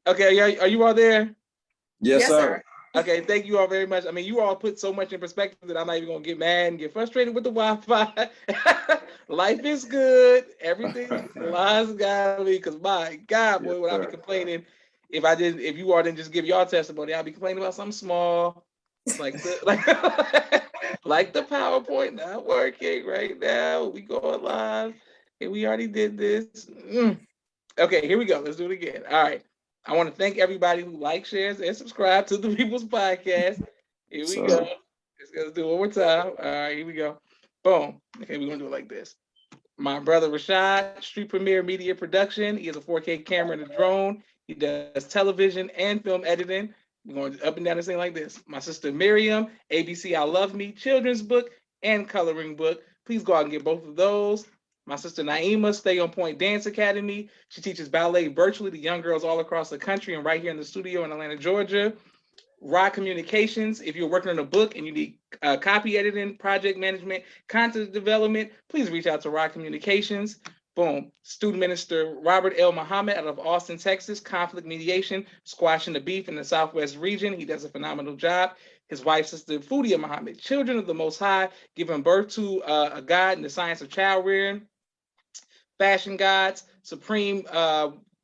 Okay, are you all there? Yes, sir. Okay, thank you all very much. I mean, you all put so much in perspective that I'm not even gonna get mad and get frustrated with the Wi-Fi. Life is good. Everything lies gotta be, because my God, boy, would I be complaining if you all didn't just give y'all testimony. I'd be complaining about something small, like the like the PowerPoint not working right now. We going live and we already did this. Okay, here we go. Let's do it again. All right. I want to thank everybody who likes, shares, and subscribe to the People's Podcast. Here we go. Let's do it one more time. All right, here we go. Boom. Okay, we're going to do it like this. My brother Rashad, Street Premiere Media Production. He has a 4K camera and a drone. He does television and film editing. We're going up and down this thing like this. My sister Miriam, ABC I Love Me, children's book and coloring book. Please go out and get both of those. My sister Naima, Stay on Point Dance Academy. She teaches ballet virtually to young girls all across the country and right here in the studio in Atlanta, Georgia. Rod Communications, if you're working on a book and you need copy editing, project management, content development, please reach out to Rod Communications. Boom. Student Minister Robert L. Muhammad out of Austin, Texas, conflict mediation, squashing the beef in the Southwest region. He does a phenomenal job. His wife, Sister Fudia Muhammad, Children of the Most High, giving birth to a God in the science of child rearing. Fashion Gods, Supreme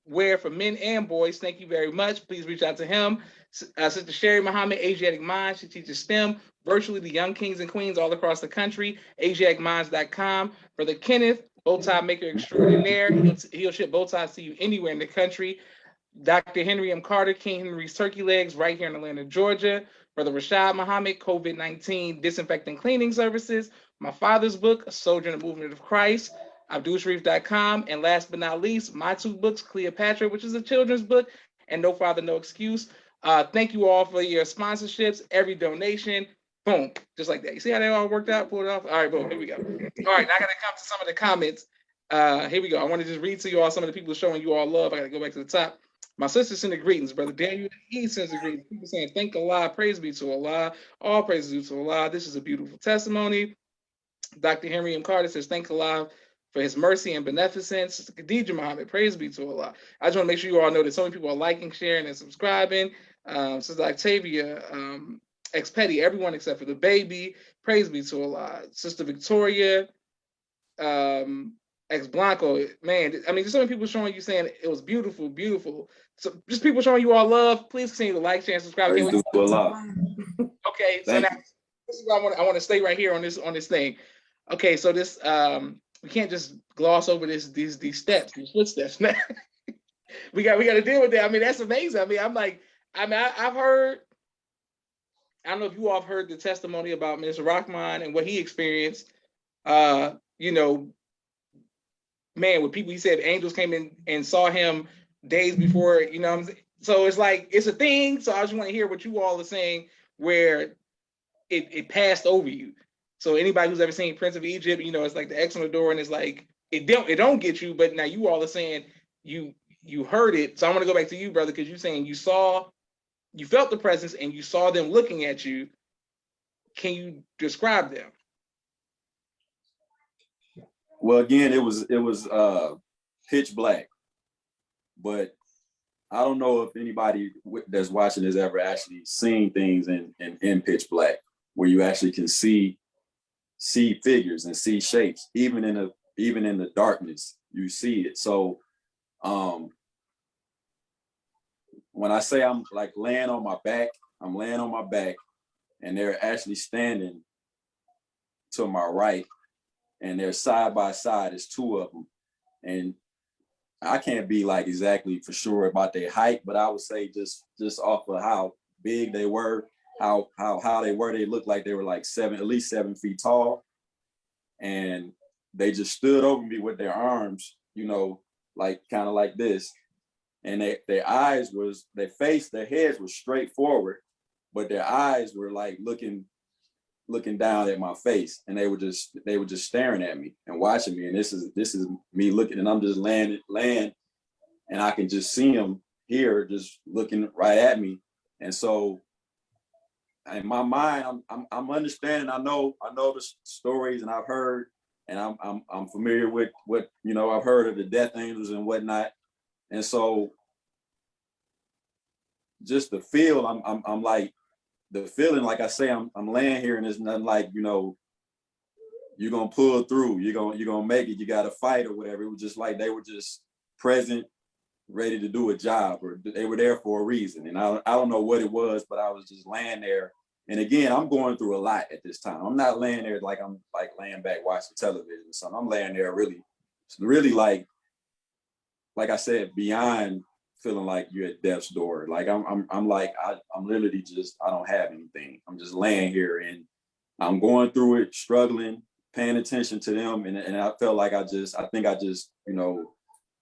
Wear for men and boys. Thank you very much. Please reach out to him. Sister Sherry Muhammad, Asiatic Minds. She teaches STEM virtually to young kings and queens all across the country. AsiaticMinds.com. Brother Kenneth, bow tie maker extraordinaire. He'll ship bow ties to you anywhere in the country. Dr. Henry M. Carter, King Henry's Turkey Legs, right here in Atlanta, Georgia. Brother Rashad Muhammad, COVID-19 Disinfecting Cleaning Services. My father's book, A Soldier in the Movement of Christ. AbdulSharif.com. And last but not least, my two books, Cleopatra, which is a children's book, and No Father, No Excuse. Thank you all for your sponsorships, every donation. Boom, just like that. You see how they all worked out, pulled it off? All right, boom, here we go. All right, now I got to come to some of the comments. Here we go. I want to just read to you all some of the people showing you all love. I got to go back to the top. My sister sent the greetings. Brother Daniel, he sends the greetings. People saying, thank Allah, praise be to Allah. All praises be to Allah. This is a beautiful testimony. Dr. Henry M. Carter says, thank Allah for his mercy and beneficence. Sister Khadijah Muhammad, praise be to Allah. I just want to make sure you all know that so many people are liking, sharing, and subscribing. Sister Octavia, Petty, everyone except for the baby, praise be to Allah. Sister Victoria, Ex Blanco, man, I mean, there's so many people showing you saying it was beautiful, beautiful. So just people showing you all love. Please continue to like, share, and subscribe. Praise to Allah. Okay, so now this is what I want to stay right here on this thing. Okay, so this we can't just gloss over these steps, these footsteps. we got to deal with that. I mean, that's amazing. I mean, I've heard. I don't know if you all have heard the testimony about Mr. Rahman and what he experienced. You know, man, with people, he said angels came in and saw him days before, you know. So it's like, it's a thing. So I just want to hear what you all are saying where it passed over you. So anybody who's ever seen Prince of Egypt, you know, it's like the X on the door, and it's like, it don't get you, but now you all are saying you heard it. So I want to go back to you, brother, because you're saying you felt the presence and you saw them looking at you. Can you describe them? Well, again, it was pitch black, but I don't know if anybody that's watching has ever actually seen things in pitch black, where you actually can see figures and see shapes, even in the darkness, you see it. So when I say I'm like laying on my back, I'm laying on my back, and they're actually standing to my right, and they're side by side. There's two of them, and I can't be like exactly for sure about their height, but I would say just off of how big they were, how they were, they looked like they were like at least 7 feet tall, and they just stood over me with their arms, you know, like kind of like this, and their eyes was, their heads were straight forward, but their eyes were like looking down at my face, and they were just staring at me and watching me. And this is me looking, and I'm just laying, and I can just see them here just looking right at me. And so in my mind, I'm understanding. I know the stories, and I've heard, and I'm familiar with what, you know, I've heard of the death angels and whatnot. And so just the feel, I'm like, the feeling, like I say, I'm laying here, and it's nothing like, you know, you're gonna pull through, you're gonna make it, you gotta fight or whatever. It was just like they were just present, ready to do a job, or they were there for a reason. And I don't know what it was, but I was just laying there. And again, I'm going through a lot at this time. I'm not laying there like I'm like laying back watching television or something. I'm laying there really like I said, beyond feeling like you're at death's door. Like I'm like, I'm literally just, I don't have anything. I'm just laying here, and I'm going through it, struggling, paying attention to them. And I felt like I think I just, you know,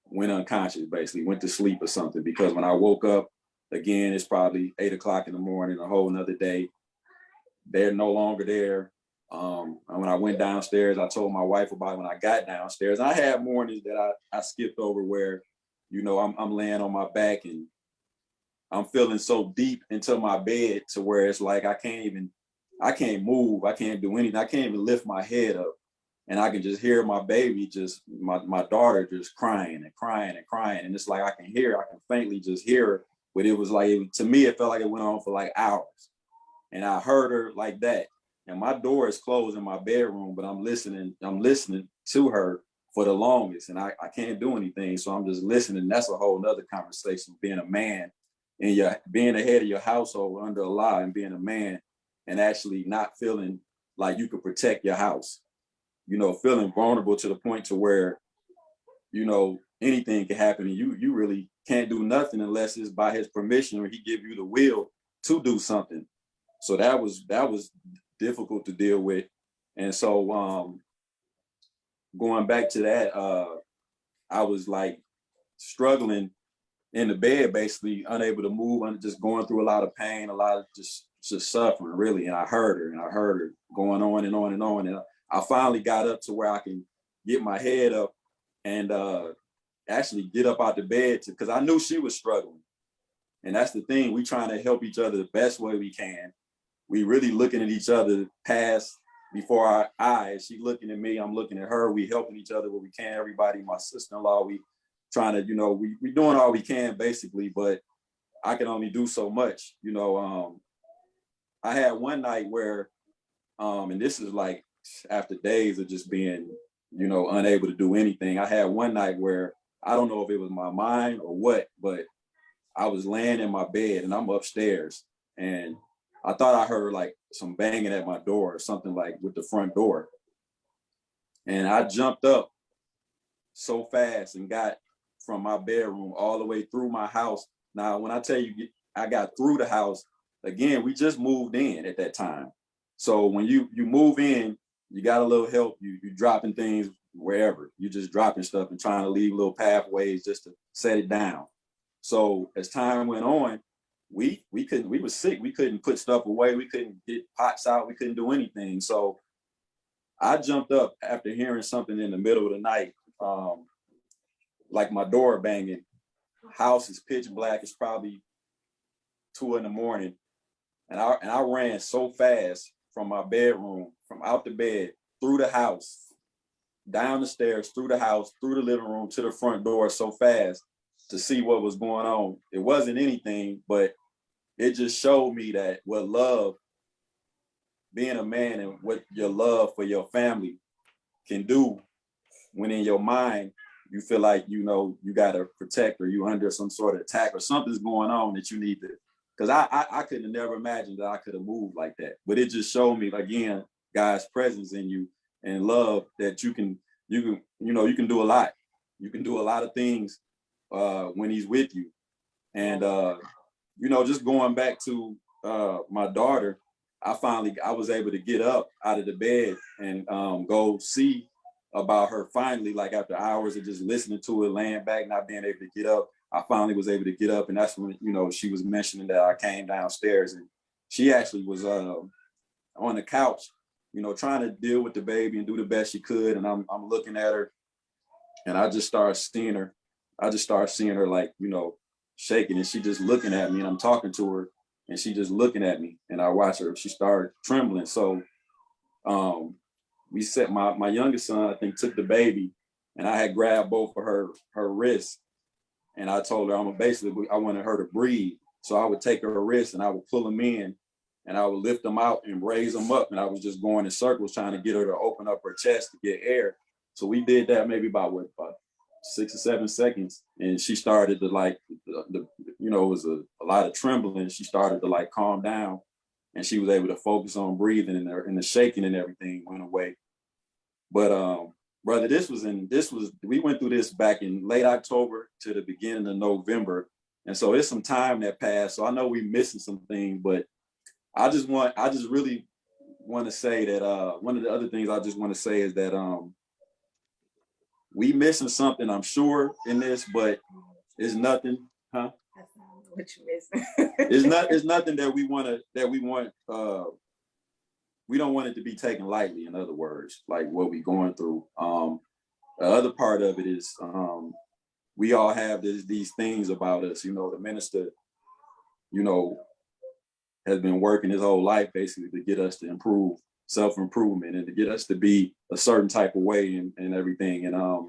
went unconscious, basically went to sleep or something, because when I woke up again, it's probably 8 o'clock in the morning, a whole nother day. They're no longer there. And when I went downstairs, I told my wife about it when I got downstairs. And I had mornings that I skipped over where, you know, I'm laying on my back, and I'm feeling so deep into my bed to where it's like I can't move, I can't do anything, I can't even lift my head up, and I can just hear my baby, my daughter just crying and crying and crying, and it's like I can faintly just hear her, but it was like, to me, it felt like it went on for like hours, and I heard her like that, and my door is closed in my bedroom, but I'm listening to her, for the longest, and I can't do anything. So I'm just listening. That's a whole nother conversation, being a man and being the head of your household under a law, and being a man and actually not feeling like you could protect your house, feeling vulnerable to the point to where, anything can happen, and you really can't do nothing unless it's by his permission or he give you the will to do something. So that was difficult to deal with. And so going back to that, I was like struggling in the bed, basically unable to move, and just going through a lot of pain, a lot of just suffering, really. And I heard her going on and on and on. And I finally got up to where I can get my head up and actually get up out the bed, because I knew she was struggling. And that's the thing. We trying to help each other the best way we can. We really looking at each other past before our eyes. She looking at me, I'm looking at her. We helping each other where we can. Everybody, my sister-in-law, we trying to, we doing all we can basically, but I can only do so much. I had one night where, and this is like after days of just being, unable to do anything. I had one night where I don't know if it was my mind or what, but I was laying in my bed and I'm upstairs, and I thought I heard like some banging at my door or something, like with the front door. And I jumped up so fast and got from my bedroom all the way through my house. Now, when I tell you I got through the house, again, we just moved in at that time. So when you move in, you got a little help. You dropping things wherever. You just dropping stuff and trying to leave little pathways just to set it down. So as time went on, we were sick. We couldn't put stuff away. We couldn't get pots out. We couldn't do anything. So I jumped up after hearing something in the middle of the night, like my door banging. House is pitch black. It's probably 2 a.m. And I ran so fast from my bedroom, from out the bed, through the house, down the stairs, through the house, through the living room to the front door so fast to see what was going on. It wasn't anything, but it just showed me that what love, being a man, and what your love for your family can do when in your mind you feel like, you got to protect, or you under some sort of attack, or something's going on that you need to. Because I could have never imagined that I could have moved like that. But it just showed me, again, God's presence in you and love, that you can do a lot. You can do a lot of things when he's with you. And, just going back to my daughter, I was able to get up out of the bed and go see about her finally, like after hours of just listening to it, laying back, not being able to get up. I finally was able to get up, and that's when, she was mentioning that I came downstairs, and she actually was on the couch, trying to deal with the baby and do the best she could. And I'm looking at her, and I just started seeing her. Like, shaking, and she just looking at me, and I'm talking to her, and she just looking at me, and I watch her. She started trembling. So we set my youngest son, I think, took the baby, and I had grabbed both of her wrists. And I told her I wanted her to breathe. So I would take her wrist and I would pull them in, and I would lift them out and raise them up. And I was just going in circles trying to get her to open up her chest to get air. So we did that maybe about 6 or 7 seconds. And she started to it was a lot of trembling. She started to calm down, and she was able to focus on breathing, and the shaking and everything went away. But brother, we went through this back in late October to the beginning of November. And so it's some time that passed. So I know we're missing some things, but I just really want to say that one of the other things I just want to say is that we missing something, I'm sure, in this, but it's nothing, huh? What you missing? It's nothing that we want, we don't want it to be taken lightly, in other words, like what we going through. The other part of it is we all have these things about us. The minister, has been working his whole life basically to get us to improve, self-improvement, and to get us to be a certain type of way and everything. And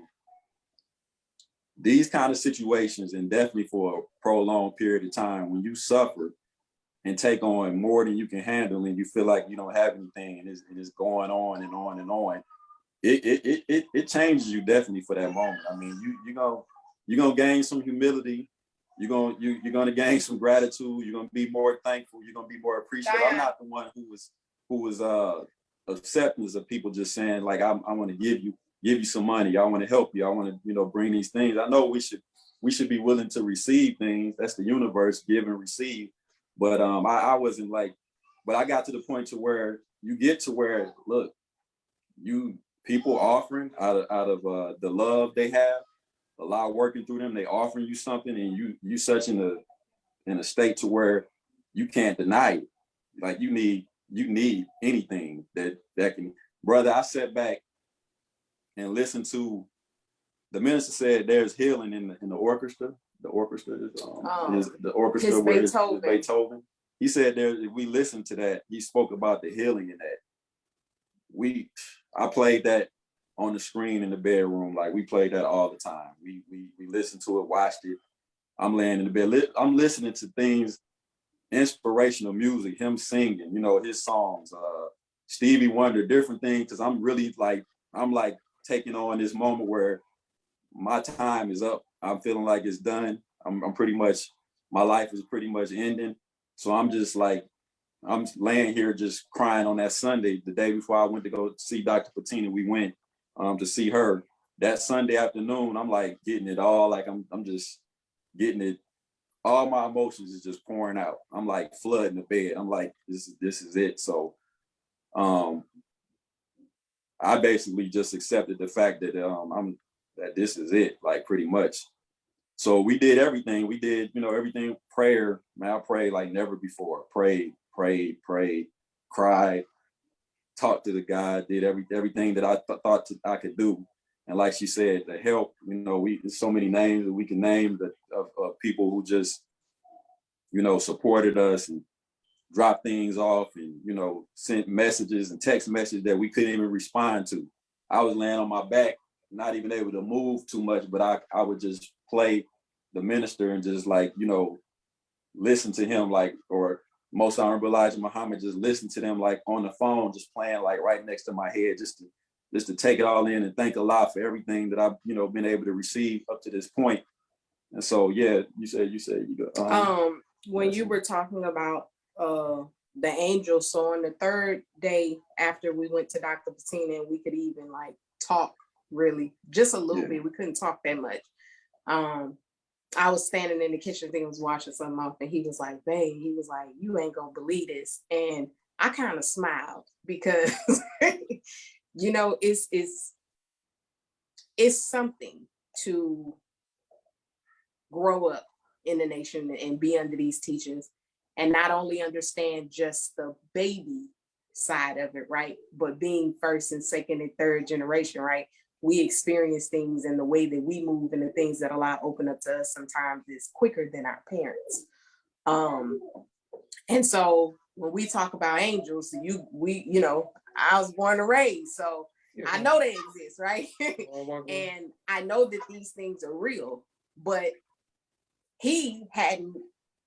these kind of situations, and definitely for a prolonged period of time, when you suffer and take on more than you can handle, and you feel like you don't have anything, and it's going on and on and on, it changes you definitely for that moment. I mean, you're gonna gain some humility. You're gonna gain some gratitude. You're gonna be more thankful. You're gonna be more appreciative. I'm not the one who was acceptance of people just saying like I want to give you some money. I want to help you. I want to bring these things. I know we should be willing to receive things. That's the universe, give and receive. But I wasn't like, but I got to the point to where you get to where look, people offering out of the love they have, a lot working through them, they offering you something, and you such in a state to where you can't deny it. Like you need anything that can, brother. I sat back and listened to the minister said there's healing in the orchestra. The orchestra is the orchestra where it's Beethoven. He said if we listen to that, he spoke about the healing in that. I played that on the screen in the bedroom. Like we played that all the time. We listened to it, watched it. I'm laying in the bed. I'm listening to things, inspirational music, him singing, his songs, Stevie Wonder, different things. Cause I'm really I'm taking on this moment where my time is up. I'm feeling like it's done. I'm pretty much, my life is pretty much ending. So I'm just I'm laying here just crying on that Sunday, the day before I went to go see Dr. Patina. We went to see her that Sunday afternoon. I'm like getting it all, I'm just getting it. All my emotions is just pouring out. I'm like flooding the bed. I'm like, this is it. So I basically just accepted the fact that that this is it, like pretty much. So we did everything. We did, everything. Prayer, man, I prayed like never before. Prayed, cried, talked to the guy, did everything that I thought I could do. And like she said, the help, there's so many names that we can name of people who just, supported us and dropped things off and, sent messages and text messages that we couldn't even respond to. I was laying on my back, not even able to move too much, but I would just play the minister and just listen to him or Most Honorable Elijah Muhammad, just listen to them on the phone, just playing right next to my head, just to take it all in and thank Allah for everything that I've been able to receive up to this point. And so yeah, you said you go. When you were talking about the angels, so on the third day after we went to Dr. Patina and we could even talk really just a little bit, we couldn't talk that much. I was standing in the kitchen, I think I was washing something off, and he was like, babe, he was like, you ain't gonna believe this. And I kind of smiled because it's something to grow up in the nation and be under these teachers and not only understand just the baby side of it, right? But being first and second and third generation, right? We experience things and the way that we move and the things that Allah open up to us sometimes is quicker than our parents. And so when we talk about angels, I was born and raised, so I know they exist, right? And I know that these things are real, but he hadn't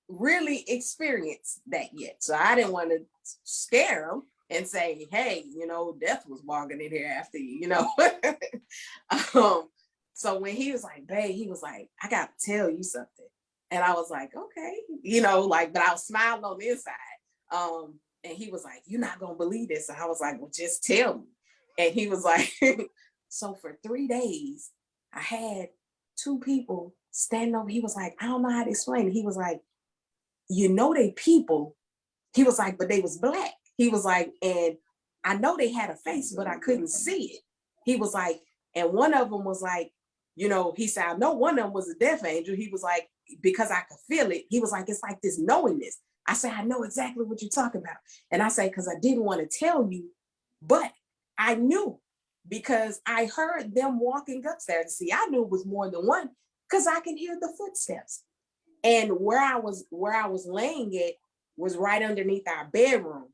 really experienced that yet. So I didn't want to scare him and say, hey, death was walking in here after you, So when he was like, babe, he was like, I got to tell you something. And I was like, okay, but I was smiling on the inside. And he was like, you're not going to believe this. And I was like, well, just tell me. And he was like, so for 3 days, I had 2 people standing over. He was like, I don't know how to explain it. He was like, they people. He was like, but they was black. He was like, and I know they had a face, but I couldn't see it. He was like, and one of them was like, he said, I know one of them was a death angel. He was like, because I could feel it. He was like, it's like this knowingness. I said, I know exactly what you're talking about. And I say, because I didn't want to tell you, but I knew because I heard them walking upstairs. See, I knew it was more than one because I can hear the footsteps. And where I was laying it was right underneath our bedroom.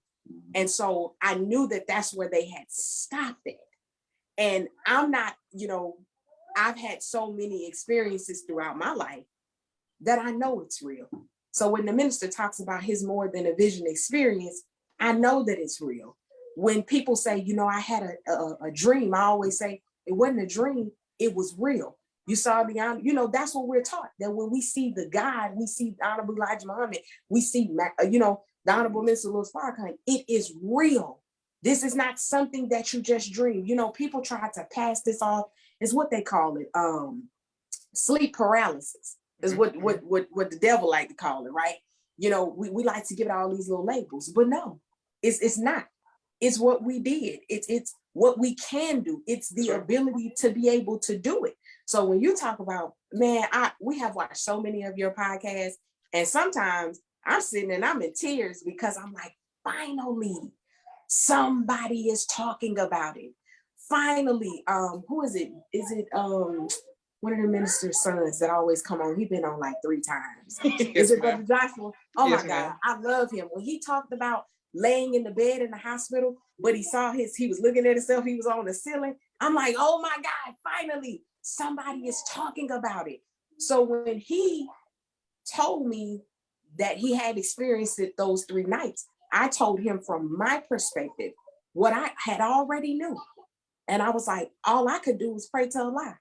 And so I knew that that's where they had stopped it. And I'm not, I've had so many experiences throughout my life that I know it's real. So when the minister talks about his more than a vision experience, I know that it's real. when people say, you know, I had a dream, I always say it wasn't a dream, it was real. You saw the, you know, that's what we're taught, that when we see the God, we see the Honorable Elijah Muhammad, we see, you know, the Honorable Mr. Louis Farrakhan, it is real. This is not something that you just dream. You know, people try to pass this off as what they call it, sleep paralysis is what the devil like to call it, right? You know, we like to give it all these little labels, but no, it's not. It's what we did. It's what we can do. It's the ability to be able to do it. So when you talk about, man, we have watched so many of your podcasts, and sometimes I'm sitting and I'm in tears because I'm like, finally, somebody is talking about it. Finally, who is it? Is it one of the minister's sons that always come on? He's been on like 3 times. Is it Brother Joshua? Oh my God, I love him. When he talked about laying in the bed in the hospital, but he was looking at himself, he was on the ceiling. I'm like, oh my God, finally, somebody is talking about it. So when he told me that he had experienced it those 3 nights, I told him from my perspective what I had already knew. And I was like, all I could do was pray to Allah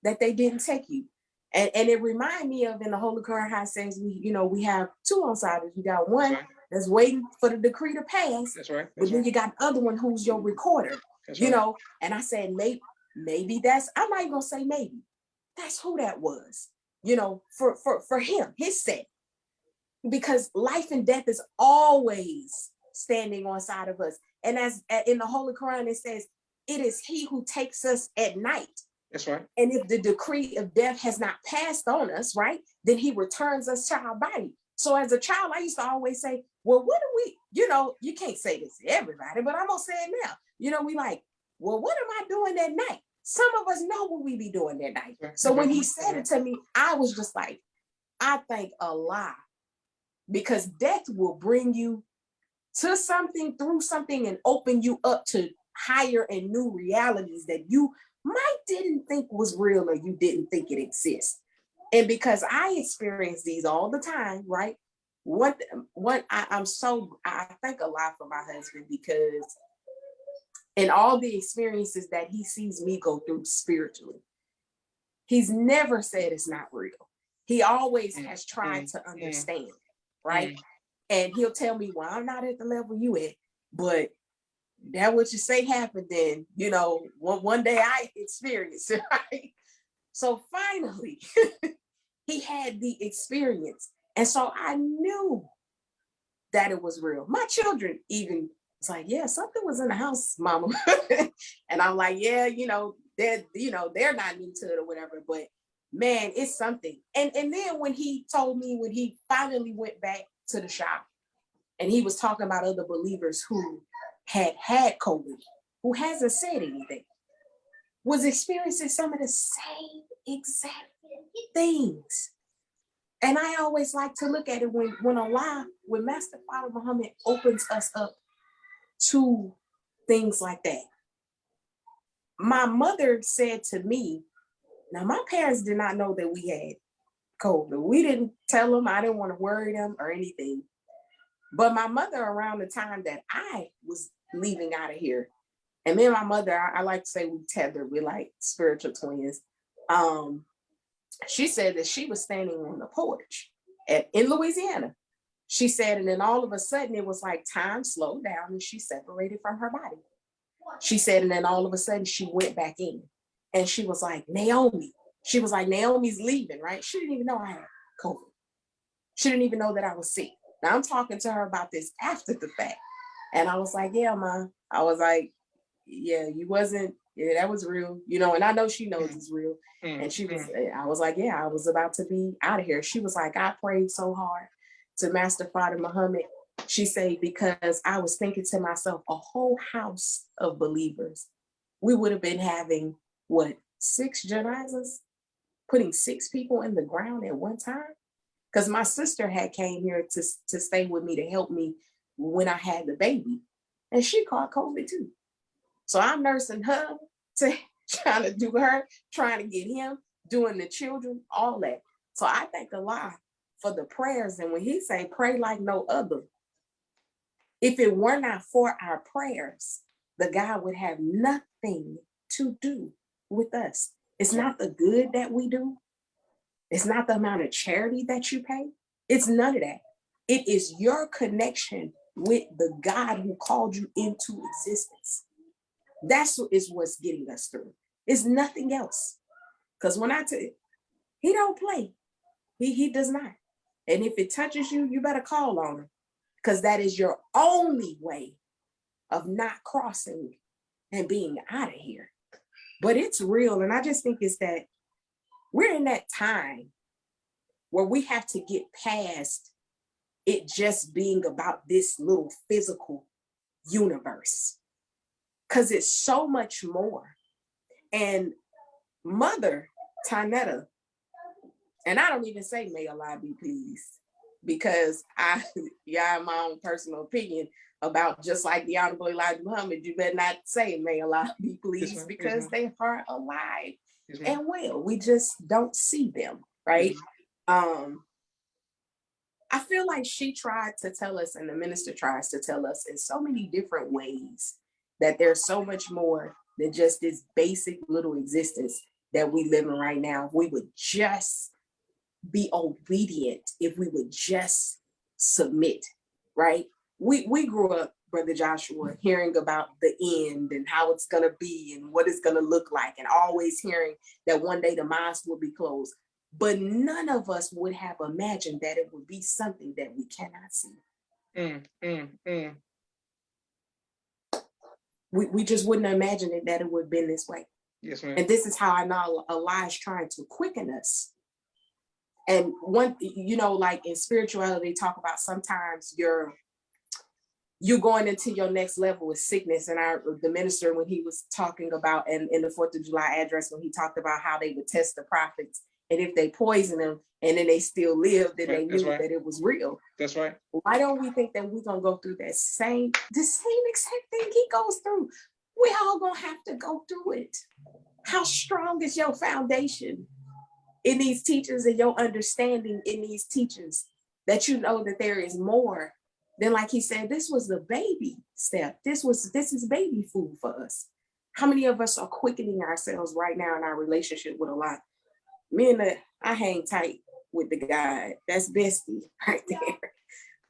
that they didn't take you. And it reminded me of in the Holy Quran how it says we have 2 outsiders. You got one that's waiting for the decree to pass. That's right. But then you got the other one who's your recorder. You know, and I said, maybe that's, I'm not even gonna say maybe. That's who that was, you know, for him, his set. Because life and death is always standing on side of us. And as in the Holy Quran, it says, it is he who takes us at night. That's right. And if the decree of death has not passed on us, right, then he returns us to our body. So as a child, I used to always say, well, what do we, you know, you can't say this to everybody, but I'm gonna say it now. You know, we like, well, what am I doing that night? Some of us know what we be doing that night. So when he said it to me, I was just like, I thank Allah, because death will bring you to something, through something, and open you up to higher and new realities that you might didn't think was real, or you didn't think it exists. And because I experience these all the time, right? I thank a lot for my husband, because in all the experiences that he sees me go through spiritually, he's never said it's not real. He always has tried to understand, right? And he'll tell me, well, I'm not at the level you at, but that what you say happened, then, you know, one day I experienced it, right? So finally, he had the experience. And so I knew that it was real. My children even was like, yeah, something was in the house, mama. And I'm like, yeah, they're not new to it or whatever, but man, it's something. And then when he told me, when he finally went back to the shop and he was talking about other believers who had COVID, who hasn't said anything, was experiencing some of the same exact things. And I always like to look at it when Master Father Muhammad opens us up to things like that. My mother said to me, now my parents did not know that we had COVID. We didn't tell them. I didn't want to worry them or anything. But my mother, around the time that I was leaving out of here, and me and my mother, I like to say we tethered, we're like spiritual twins. She said that she was standing on the porch in Louisiana. She said, and then all of a sudden it was like time slowed down and she separated from her body. She said, and then all of a sudden she went back in and she was like, Naomi. She was like, Naomi's leaving, right? She didn't even know I had COVID. She didn't even know that I was sick. Now I'm talking to her about this after the fact. And I was like, yeah, Ma. I was like, yeah, that was real, and I know she knows it's real. And I was like, yeah, I was about to be out of here. She was like, I prayed so hard to Master Father Muhammad. She said, because I was thinking to myself, a whole house of believers, we would have been having 6 janazas, putting 6 people in the ground at one time. Because my sister had came here to stay with me, to help me when I had the baby. And she caught COVID too. So I'm nursing her, trying to do her, trying to get him, doing the children, all that. So I thank Allah for the prayers. And when he say pray like no other, If it were not for our prayers, the God would have nothing to do with us. It's not the good that we do. It's not the amount of charity that you pay. It's none of that. It is your connection with the God who called you into existence. That's what's getting us through. It's nothing else. Because when I tell you, he don't play. He does not. And if it touches you, you better call on him. Because that is your only way of not crossing and being out of here. But it's real. And I just think it's that we're in that time where we have to get past it just being about this little physical universe. Because it's so much more. And Mother Tanetta, and I don't even say may Allah be pleased, because in my own personal opinion about just like the Honorable Elijah Muhammad, you better not say may Allah be pleased, because they are alive and well. We just don't see them, right? I feel like she tried to tell us, and the minister tries to tell us in so many different ways, that there's so much more than just this basic little existence that we live in right now. If we would just be obedient, if we would just submit, right? We grew up, Brother Joshua, hearing about the end and how it's gonna be and what it's gonna look like, and always hearing that one day the mosque will be closed. But none of us would have imagined that it would be something that we cannot see. We just wouldn't imagine it, that it would have been this way. Yes, ma'am. And this is how I know Allah is trying to quicken us. And one, like in spirituality, they talk about sometimes you're going into your next level with sickness. And the minister, when he was talking about, and in the 4th of July address, when he talked about how they would test the prophets, and if they poison them and then they still live, then they knew that it was real. That's right. Why don't we think that we're gonna go through the same exact thing he goes through? We all gonna have to go through it. How strong is your foundation in these teachers and your understanding in these teachers, that you know that there is more than, like he said, this was the baby step. This is baby food for us. How many of us are quickening ourselves right now in our relationship with Allah? I hang tight with the guy. That's bestie right there.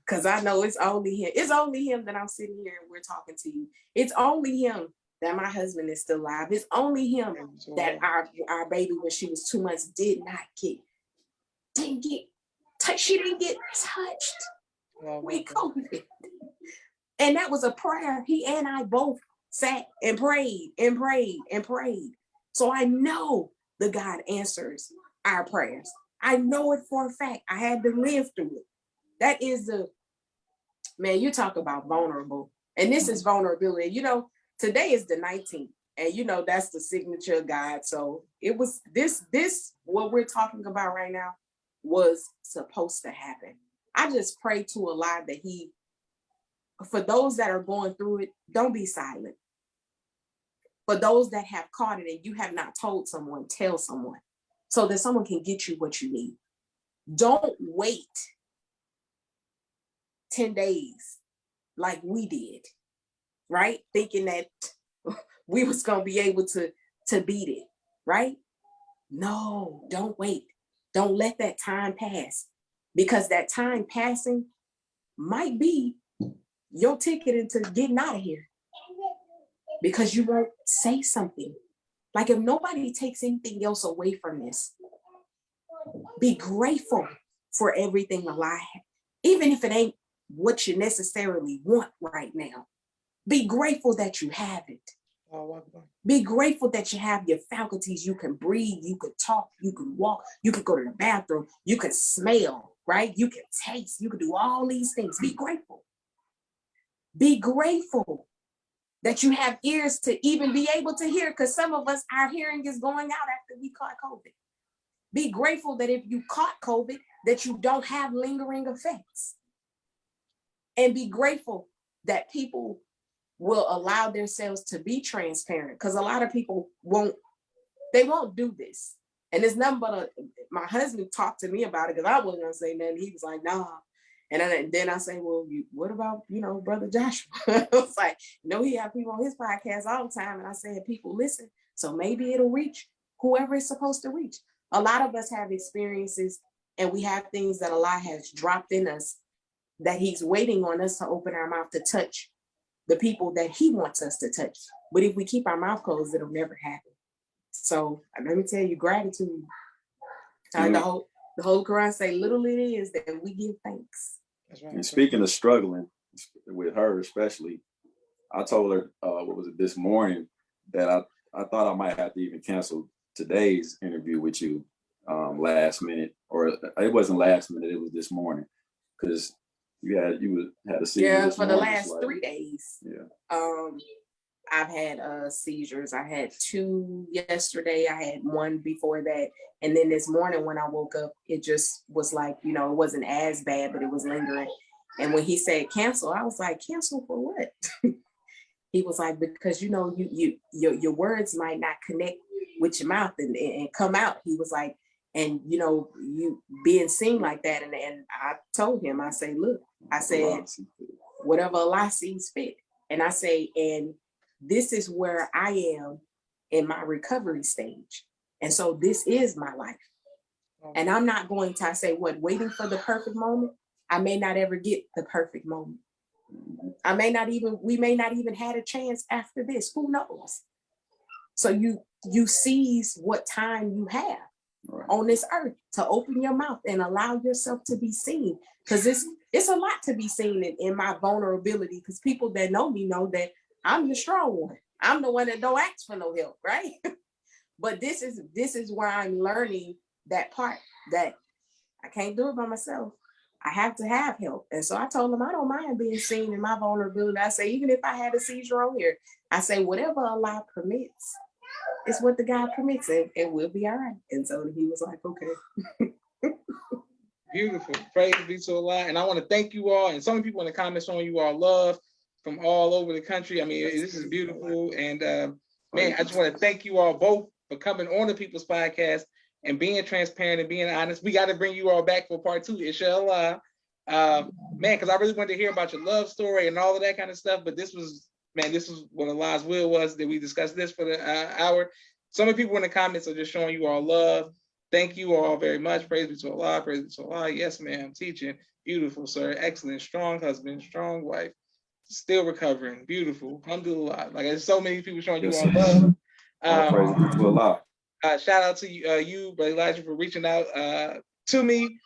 Because I know it's only him. It's only him that I'm sitting here and we're talking to you. It's only him that my husband is still alive. It's only him that our baby, when she was 2 months, didn't get touched. She didn't get touched with COVID. And that was a prayer. He and I both sat and prayed and prayed and prayed. So I know the God answers our prayers. I know it for a fact. I had to live through it. That is man, you talk about vulnerable. And this is vulnerability. Today is the 19th. And that's the signature of God. So it was this, what we're talking about right now was supposed to happen. I just pray to Allah that for those that are going through it, don't be silent. For those that have caught it and you have not told someone, tell someone, so that someone can get you what you need. Don't wait 10 days like we did, right? Thinking that we was going to be able to beat it, right? No, don't wait. Don't let that time pass, because that time passing might be your ticket into getting out of here, because you won't say something. Like, if nobody takes anything else away from this, be grateful for everything alive, even if it ain't what you necessarily want right now. Be grateful that you have it. Be grateful that you have your faculties. You can breathe, you can talk, you can walk, you can go to the bathroom, you can smell, right? You can taste, you can do all these things. Be grateful. Be grateful that you have ears to even be able to hear, because some of us, our hearing is going out after we caught COVID. Be grateful that if you caught COVID, that you don't have lingering effects. And be grateful that people will allow themselves to be transparent, because a lot of people won't do this. And it's nothing but my husband talked to me about it, because I wasn't gonna say nothing. He was like, nah. And then I say, well, what about, Brother Joshua? I was like, he have people on his podcast all the time. And I said, people listen. So maybe it'll reach whoever it's supposed to reach. A lot of us have experiences and we have things that Allah has dropped in us that he's waiting on us to open our mouth to touch the people that he wants us to touch. But if we keep our mouth closed, it'll never happen. So let me tell you, gratitude. The whole Quran say, little it is that we give thanks. That's right. And speaking of struggling with her, especially, I told her, what was it, this morning, that I thought I might have to even cancel today's interview with you last minute, or it wasn't last minute, it was this morning, because you had a seizure. Yeah, this for the morning, last 3 days. Yeah. I've had seizures. I had 2 yesterday. I had 1 before that. And then this morning when I woke up, it just was like, it wasn't as bad, but it was lingering. And when he said cancel, I was like, cancel for what? He was like, because, your words might not connect with your mouth and come out. He was like, and, you being seen like that. And I told him, I say, look, I said, whatever Allah sees fit. And I say, and this is where I am in my recovery stage. And so this is my life. And I'm not going to, I say, waiting for the perfect moment. I may not ever get the perfect moment. We may not even had a chance after this. Who knows? So you seize what time you have on this earth to open your mouth and allow yourself to be seen. Because it's a lot to be seen in my vulnerability, because people that know me know that I'm the strong one. I'm the one that don't ask for no help, right? But this is where I'm learning that part that I can't do it by myself. I have to have help. And so I told him I don't mind being seen in my vulnerability. I say, even if I had a seizure on here, I say, whatever Allah permits, it's what the God permits, and we'll be all right. And so he was like, okay. Beautiful. Praise be to Allah. And I want to thank you all. And so many people in the comments showing you all love from all over the country. I mean, this is beautiful. And man, I just want to thank you all both for coming on the People's Podcast and being transparent and being honest. We got to bring you all back for part 2, inshallah. Man, because I really wanted to hear about your love story and all of that kind of stuff. But this was what Allah's will was, that we discussed this for the hour. So many people in the comments are just showing you all love. Thank you all very much. Praise be to Allah. Praise be to Allah. Yes, ma'am. Teaching. Beautiful, sir. Excellent. Strong husband. Strong wife. Still recovering. Beautiful. Alhamdulillah. Like, there's so many people showing you all love. Praise be to Allah. Shout out to you, Brother Elijah, for reaching out to me.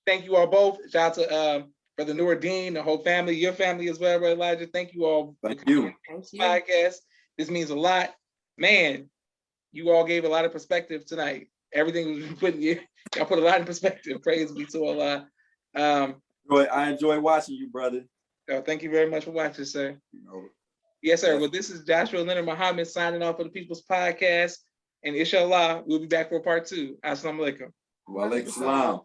Thank you all both. Shout out to Brother Noordeen, the whole family, your family as well, Brother Elijah. Thank you all. Thank you. Podcast. This means a lot. Man, you all gave a lot of perspective tonight. Everything was putting y'all put a lot in perspective. Praise be to Allah. I enjoy watching you, brother. Thank you very much for watching, sir. Yes, sir. Well, this is Joshua Leonard Muhammad signing off for the People's Podcast. And inshallah, we'll be back for part 2. Assalamu alaikum. Wa alaikum salam.